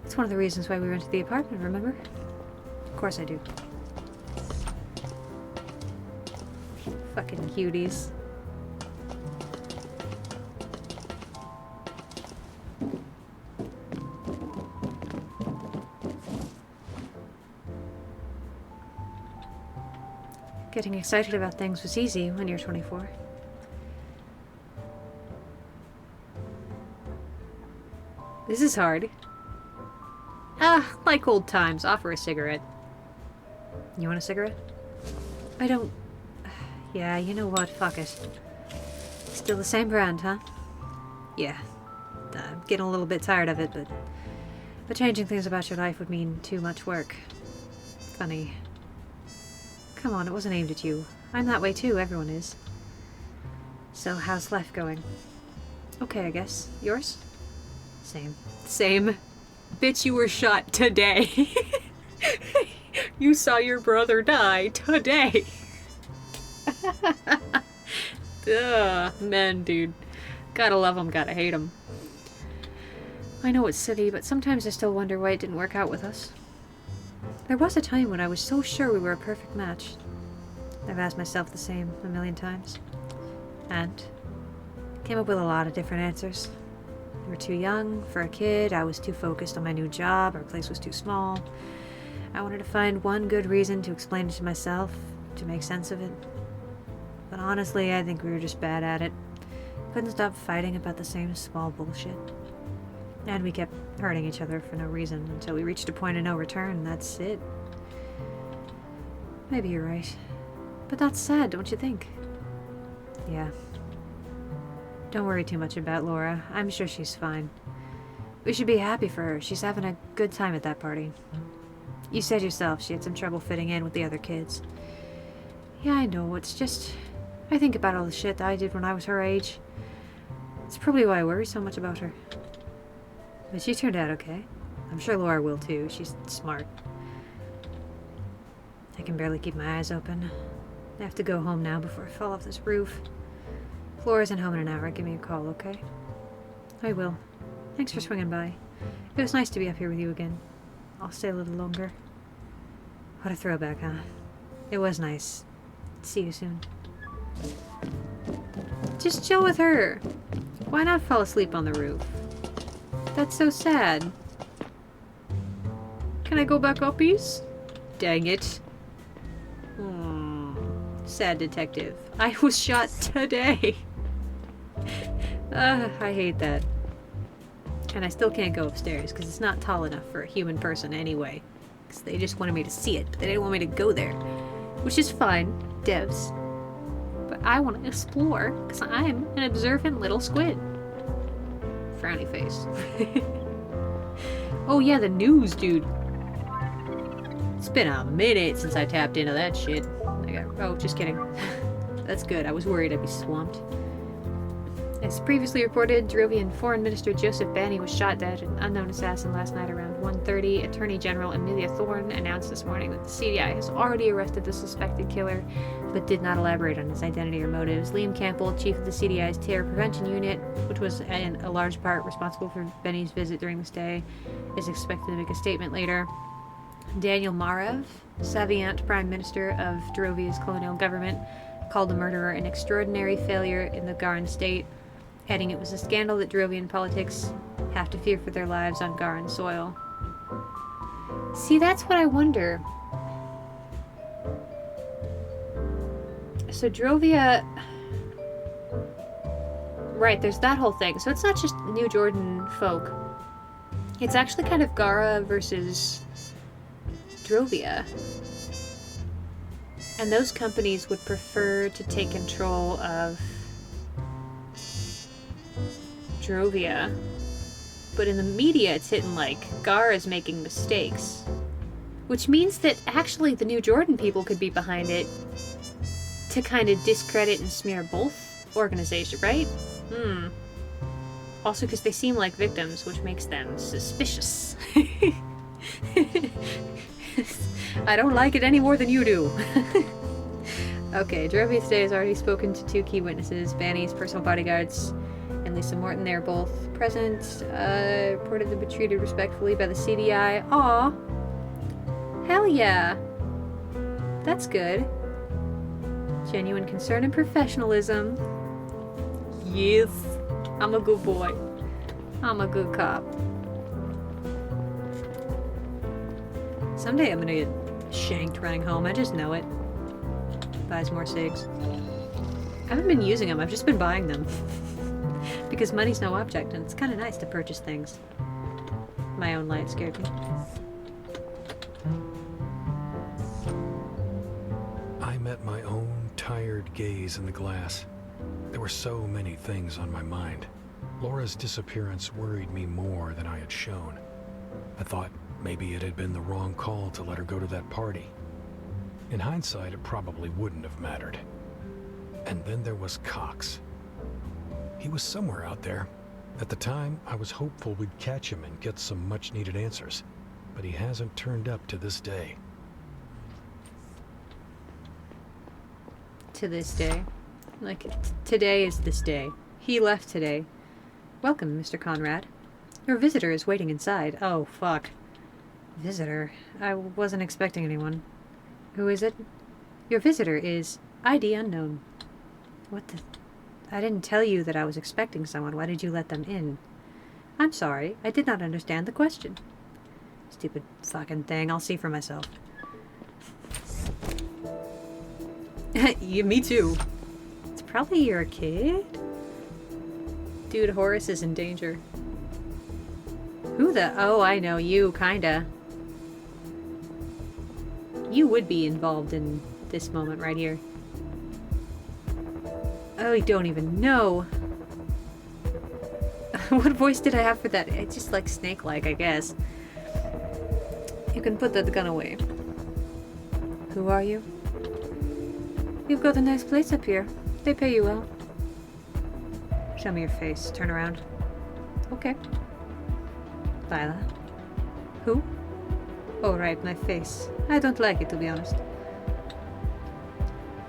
It's one of the reasons why we rented the apartment, remember? Of course I do. Fucking cuties. Getting excited about things was easy when you're 24. This is hard. Like old times. Offer a cigarette. You want a cigarette? I don't... Yeah, you know what? Fuck it. Still the same brand, huh? Yeah. I'm getting a little bit tired of it, but changing things about your life would mean too much work. Funny. Come on, it wasn't aimed at you. I'm that way too, everyone is. So, how's life going? Okay, I guess. Yours? Same. Same. Bitch, you were shot today. You saw your brother die today. Ugh, men, dude. Gotta love them, gotta hate them. I know it's silly, but sometimes I still wonder why it didn't work out with us. There was a time when I was so sure we were a perfect match. I've asked myself the same a million times. And came up with a lot of different answers. We were too young for a kid, I was too focused on my new job, our place was too small. I wanted to find one good reason to explain it to myself, to make sense of it. But honestly, I think we were just bad at it. Couldn't stop fighting about the same small bullshit. And we kept hurting each other for no reason until we reached a point of no return, and that's it. Maybe you're right. But that's sad, don't you think? Yeah. Don't worry too much about Laura. I'm sure she's fine. We should be happy for her. She's having a good time at that party. You said yourself she had some trouble fitting in with the other kids. Yeah, I know. It's just... I think about all the shit that I did when I was her age. It's probably why I worry so much about her. But she turned out okay. I'm sure Laura will too. She's smart. I can barely keep my eyes open. I have to go home now before I fall off this roof. If Laura's in home in an hour, give me a call, okay? I will. Thanks for swinging by. It was nice to be up here with you again. I'll stay a little longer. What a throwback, huh? It was nice. See you soon. Just chill with her. Why not fall asleep on the roof? That's so sad. Can I go back uppies? Dang it. Sad detective. I was shot today. I hate that. And I still can't go upstairs because it's not tall enough for a human person anyway. Because they just wanted me to see it, but they didn't want me to go there. Which is fine, devs. But I want to explore because I'm an observant little squid. Frowny face. Oh yeah, the news, dude. It's been a minute since I tapped into that shit. Oh, just kidding. That's good. I was worried I'd be swamped. As previously reported, Drovian Foreign Minister Joseph Banny was shot dead, an unknown assassin last night around 1:30. Attorney General Amelia Thorne announced this morning that the CDI has already arrested the suspected killer, but did not elaborate on his identity or motives. Liam Campbell, chief of the CDI's Terror Prevention Unit, which was in a large part responsible for Benny's visit during the stay, is expected to make a statement later. Daniel Marev, Savient Prime Minister of Drovia's colonial government, called the murderer an extraordinary failure in the Garan state, adding it was a scandal that Drovian politics have to fear for their lives on Garan soil. See, that's what I wonder. So Drovia... Right, there's that whole thing. So it's not just New Jordan folk. It's actually kind of Gara versus Drovia. And those companies would prefer to take control of Drovia. But in the media, it's hitting like Gara's making mistakes. Which means that actually the New Jordan people could be behind it to kind of discredit and smear both organizations, right? Also because they seem like victims, which makes them suspicious. I don't like it any more than you do. Okay, Drovia today has already spoken to two key witnesses, Banny's personal bodyguards and Lisa Morton. They're both present, reported to be treated respectfully by the CDI. Aw. Hell yeah. That's good. Genuine concern and professionalism. Yes. I'm a good boy. I'm a good cop. Someday I'm gonna get shanked running home. I just know it. Buys more cigs. I haven't been using them. I've just been buying them. Because money's no object, and it's kind of nice to purchase things. My own light scared me. I met my own tired gaze in the glass. There were so many things on my mind. Laura's disappearance worried me more than I had shown. I thought maybe it had been the wrong call to let her go to that party. In hindsight, it probably wouldn't have mattered. And then there was Cox. He was somewhere out there. At the time, I was hopeful we'd catch him and get some much-needed answers. But he hasn't turned up to this day. To this day. Like, today is this day. He left today. Welcome, Mr. Conrad. Your visitor is waiting inside. Oh, fuck. Visitor? I wasn't expecting anyone. Who is it? Your visitor is ID unknown. What the... I didn't tell you that I was expecting someone. Why did you let them in? I'm sorry. I did not understand the question. Stupid fucking thing. I'll see for myself. Yeah, me too. It's probably your kid? Dude, Horace is in danger. Who the... Oh, I know. You, kinda. You would be involved in this moment right here. Oh, you don't even know. What voice did I have for that? It's just like snake-like, I guess. You can put that gun away. Who are you? You've got a nice place up here. They pay you well. Show me your face. Turn around. Okay. Lila. Who? Oh, right, my face. I don't like it, to be honest.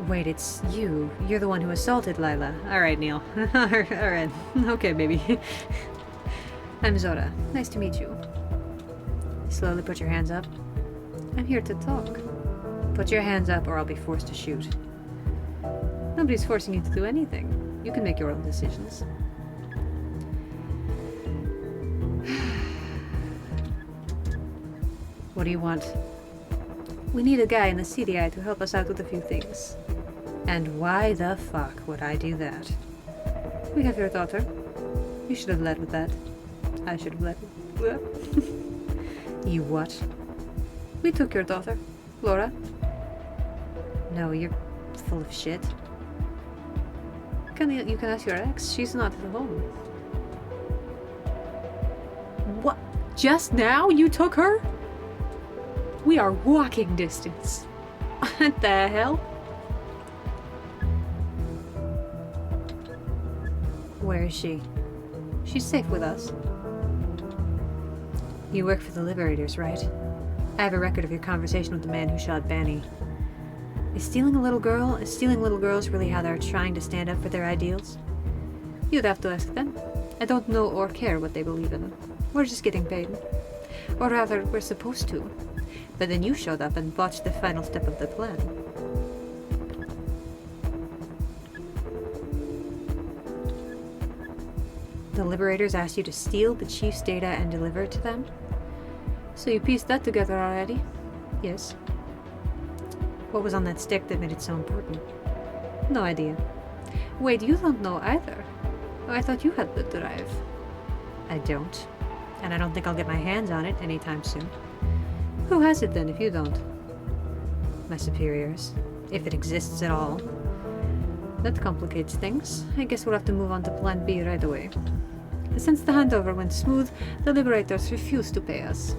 Wait, it's you. You're the one who assaulted Lila. Alright, Neil. Alright. Okay, baby. I'm Zora. Nice to meet you. Slowly put your hands up. I'm here to talk. Put your hands up or I'll be forced to shoot. Nobody's forcing you to do anything. You can make your own decisions. What do you want? We need a guy in the CDI to help us out with a few things. And why the fuck would I do that? We have your daughter. You should have led with that. I should have led with... You what? We took your daughter, Laura. No, you're full of shit. You can ask your ex. She's not at home. What? Just now you took her? We are walking distance. What the hell? Where is she? She's safe with us. You work for the Liberators, right? I have a record of your conversation with the man who shot Banny. Is stealing little girls really how they're trying to stand up for their ideals? You'd have to ask them. I don't know or care what they believe in. We're just getting paid. Or rather, we're supposed to. But then you showed up and botched the final step of the plan. The Liberators asked you to steal the Chief's data and deliver it to them? So you pieced that together already? Yes. What was on that stick that made it so important? No idea. Wait, you don't know either. Oh, I thought you had the drive. I don't. And I don't think I'll get my hands on it anytime soon. Who has it then if you don't? My superiors. If it exists at all. That complicates things. I guess we'll have to move on to Plan B right away. Since the handover went smooth, the Liberators refused to pay us.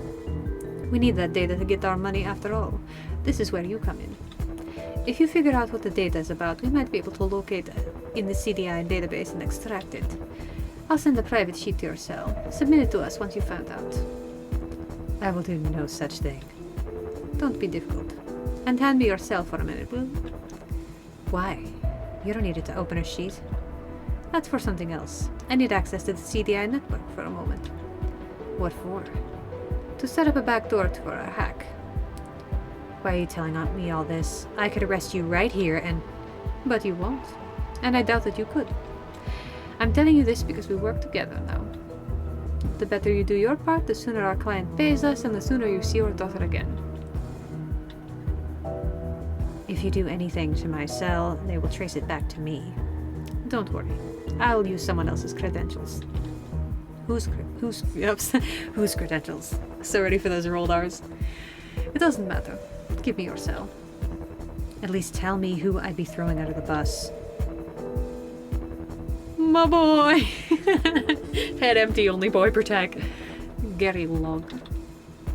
We need that data to get our money after all. This is where you come in. If you figure out what the data is about, we might be able to locate it in the CDI database and extract it. I'll send a private sheet to your cell. Submit it to us once you found out. I will do no such thing. Don't be difficult. And hand me your cell for a minute, will you? Why? You don't need it to open a sheet. That's for something else. I need access to the CDI network for a moment. What for? To set up a backdoor for a hack. Why are you telling me all this? I could arrest you right here and... But you won't. And I doubt that you could. I'm telling you this because we work together now. The better you do your part, the sooner our client pays us and the sooner you see your daughter again. If you do anything to my cell, they will trace it back to me. Don't worry. I'll use someone else's credentials. Whose credentials? So ready for those rolled R's. It doesn't matter. Give me your cell. At least tell me who I'd be throwing under the bus. My boy! Head empty, only boy protect. Gary Log.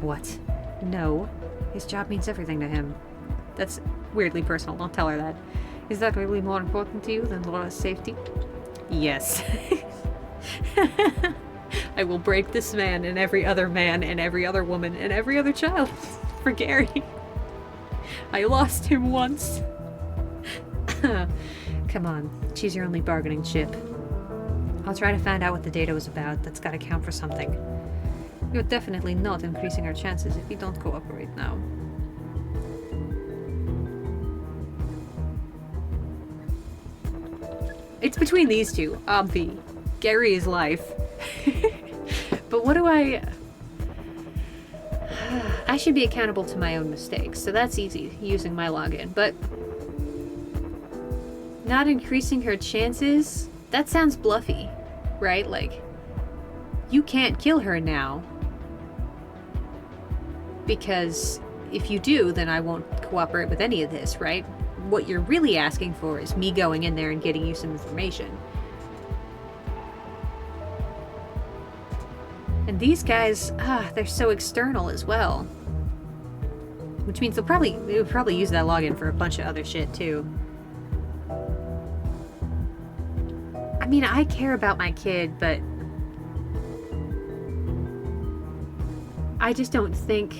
What? No. His job means everything to him. That's weirdly personal. Don't tell her that. Is that really more important to you than Laura's safety? Yes. I will break this man and every other woman and every other child for Gary. I lost him once. Come on, she's your only bargaining chip. I'll try to find out what the data was about. That's gotta count for something. You're definitely not increasing our chances if you don't cooperate now. It's between these two, obvi. Gary is life. But what do I should be accountable to my own mistakes, so that's easy, using my login. But not increasing her chances? That sounds bluffy, right? Like, you can't kill her now. Because if you do, then I won't cooperate with any of this, right? What you're really asking for is me going in there and getting you some information. And these guys, they're so external as well. Which means they would probably use that login for a bunch of other shit too. I mean, I care about my kid, but I just don't think...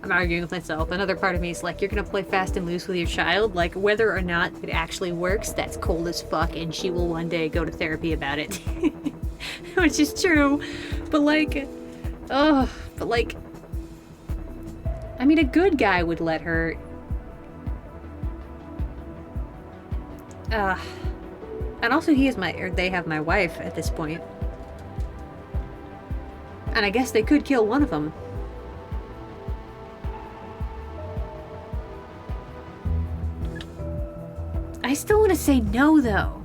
I'm arguing with myself. Another part of me is like, you're gonna play fast and loose with your child? Like, whether or not it actually works, that's cold as fuck, and she will one day go to therapy about it. Which is true. But like, I mean, a good guy would let her... and also they have my wife at this point. And I guess they could kill one of them. I still want to say no, though.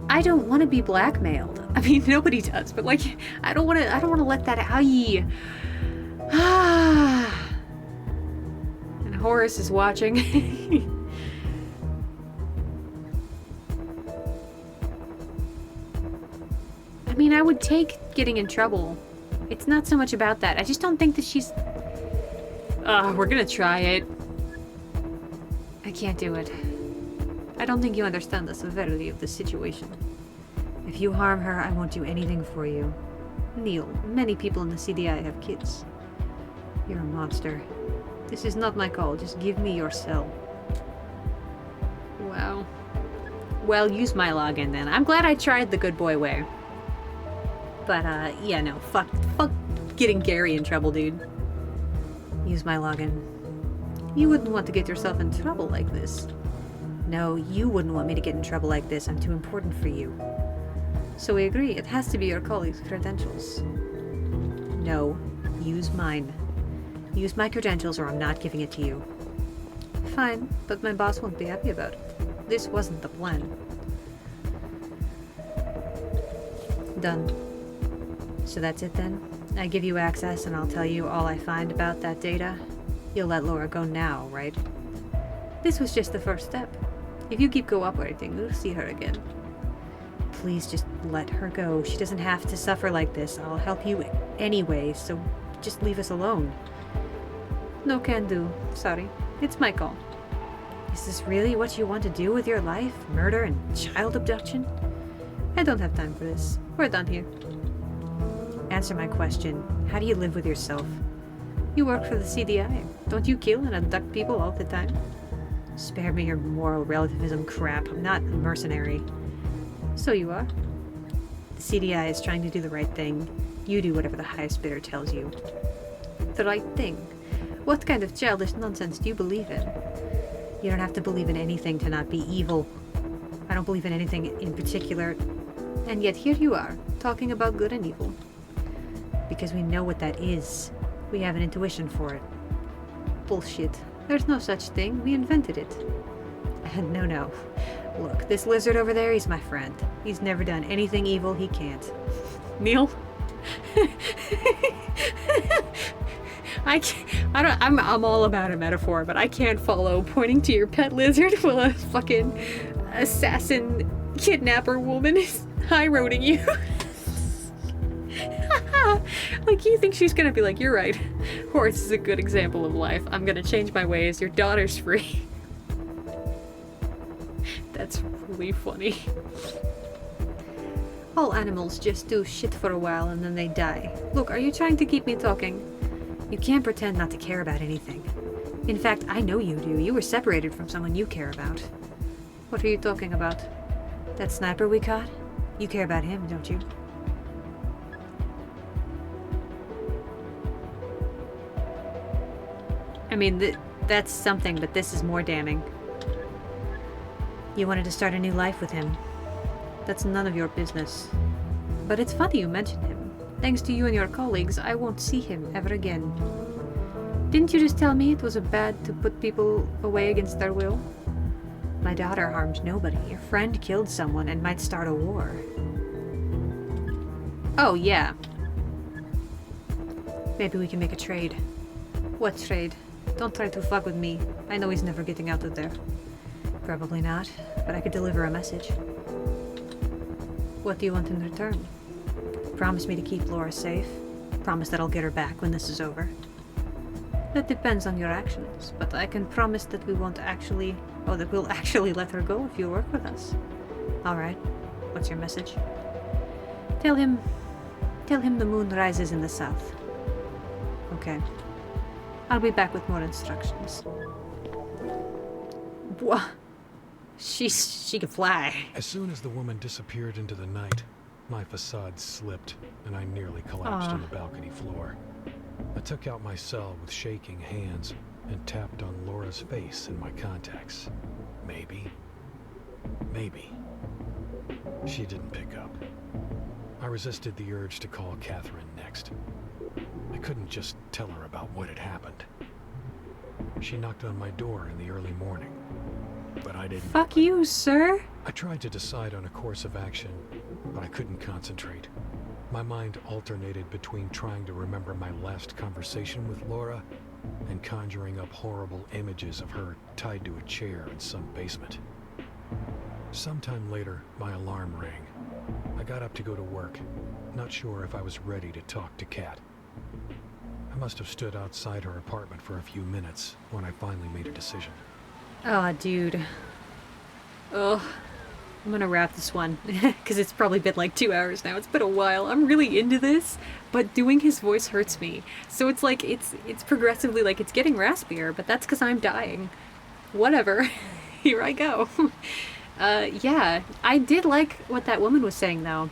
I don't want to be blackmailed. I mean, nobody does, but like, I don't want to let that out. And Horace is watching. I mean, I would take getting in trouble. It's not so much about that. I just don't think that she's... we're gonna try it. I can't do it. I don't think you understand the severity of the situation. If you harm her, I won't do anything for you. Neil, many people in the CDI have kids. You're a monster. This is not my call. Just give me your cell. Wow. Well, use my login then. I'm glad I tried the good boy way. But, yeah, no. Fuck getting Gary in trouble, dude. Use my login. You wouldn't want to get yourself in trouble like this. No, you wouldn't want me to get in trouble like this. I'm too important for you. So we agree. It has to be your colleague's credentials. No, use mine. Use my credentials or I'm not giving it to you. Fine, but my boss won't be happy about it. This wasn't the plan. Done. So that's it then? I give you access and I'll tell you all I find about that data. You'll let Laura go now, right? This was just the first step. If you keep cooperating, we'll see her again. Please just let her go. She doesn't have to suffer like this. I'll help you anyway, so just leave us alone. No can do. Sorry. It's my call. Is this really what you want to do with your life? Murder and child abduction? I don't have time for this. We're done here. Answer my question. How do you live with yourself? You work for the CDI. Don't you kill and abduct people all the time? Spare me your moral relativism crap. I'm not a mercenary. So you are. The CDI is trying to do the right thing. You do whatever the highest bidder tells you. The right thing? What kind of childish nonsense do you believe in? You don't have to believe in anything to not be evil. I don't believe in anything in particular. And yet here you are, talking about good and evil. Because we know what that is. We have an intuition for it. Bullshit. There's no such thing. We invented it. No. Look, this lizard over there, he's my friend. He's never done anything evil he can't. Neil? I'm all about a metaphor, but I can't follow pointing to your pet lizard while a fucking assassin kidnapper woman is high-roading you. Like, you think she's gonna be like, you're right. Horace is a good example of life. I'm gonna change my ways. Your daughter's free. That's really funny. All animals just do shit for a while and then they die. Look, are you trying to keep me talking? You can't pretend not to care about anything. In fact, I know you do. You were separated from someone you care about. What are you talking about? That sniper we caught? You care about him, don't you? I mean, that's something, but this is more damning. You wanted to start a new life with him. That's none of your business. But it's funny you mention him. Thanks to you and your colleagues, I won't see him ever again. Didn't you just tell me it was bad to put people away against their will? My daughter harmed nobody. Your friend killed someone and might start a war. Oh, yeah. Maybe we can make a trade. What trade? Don't try to fuck with me. I know he's never getting out of there. Probably not, but I could deliver a message. What do you want in return? Promise me to keep Laura safe. Promise that I'll get her back when this is over. That depends on your actions, but I can promise that we won't actually... Oh, that we'll actually let her go if you work with us. Alright. What's your message? Tell him the moon rises in the south. Okay. I'll be back with more instructions. What? She can fly. As soon as the woman disappeared into the night, my facade slipped, and I nearly collapsed on the balcony floor. I took out my cell with shaking hands and tapped on Laura's face in my contacts. Maybe. She didn't pick up. I resisted the urge to call Catherine next. I couldn't just tell her about what had happened. She knocked on my door in the early morning, but I didn't. Fuck you, sir. I tried to decide on a course of action, but I couldn't concentrate. My mind alternated between trying to remember my last conversation with Laura and conjuring up horrible images of her tied to a chair in some basement. Sometime later, my alarm rang. I got up to go to work, not sure if I was ready to talk to Kat. I must have stood outside her apartment for a few minutes when I finally made a decision. Oh, dude. Ugh. I'm gonna wrap this one, because it's probably been like 2 hours now. It's been a while. I'm really into this, but doing his voice hurts me. So it's like, it's progressively, like, it's getting raspier, but that's because I'm dying. Whatever. Here I go. Yeah, I did like what that woman was saying, though.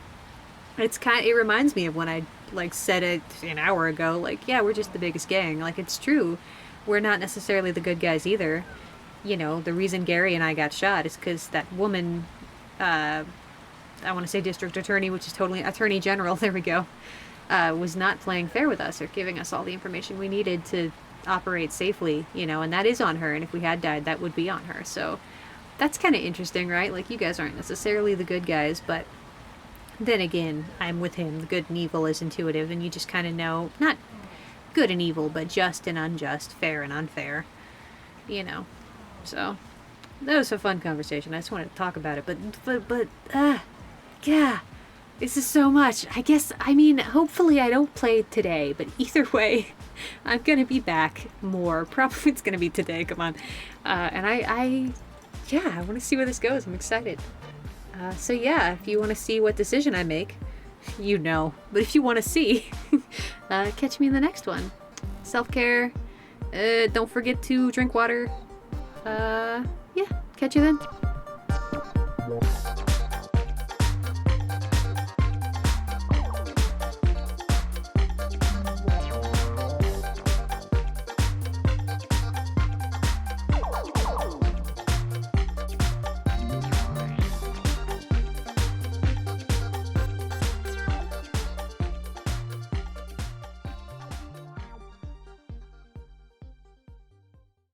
It reminds me of when I, like, said it an hour ago, like, yeah, we're just the biggest gang. Like, it's true. We're not necessarily the good guys either. You know, the reason Gary and I got shot is because that woman, I want to say district attorney, which is totally attorney general, there we go, was not playing fair with us or giving us all the information we needed to operate safely, you know, and that is on her, and if we had died, that would be on her. So that's kind of interesting, right? Like, you guys aren't necessarily the good guys, but then again, I'm with him. The good and evil is intuitive, and you just kind of know, not good and evil, but just and unjust, fair and unfair, you know. So that was a fun conversation. I just wanted to talk about it, but yeah, this is so much. I mean, hopefully I don't play today, but either way, I'm gonna be back more. Probably it's gonna be today, come on. And I want to see where this goes. I'm excited. So yeah, if you want to see what decision I make, you know. But if you want to see, catch me in the next one. Self-care. Don't forget to drink water. Yeah, catch you then.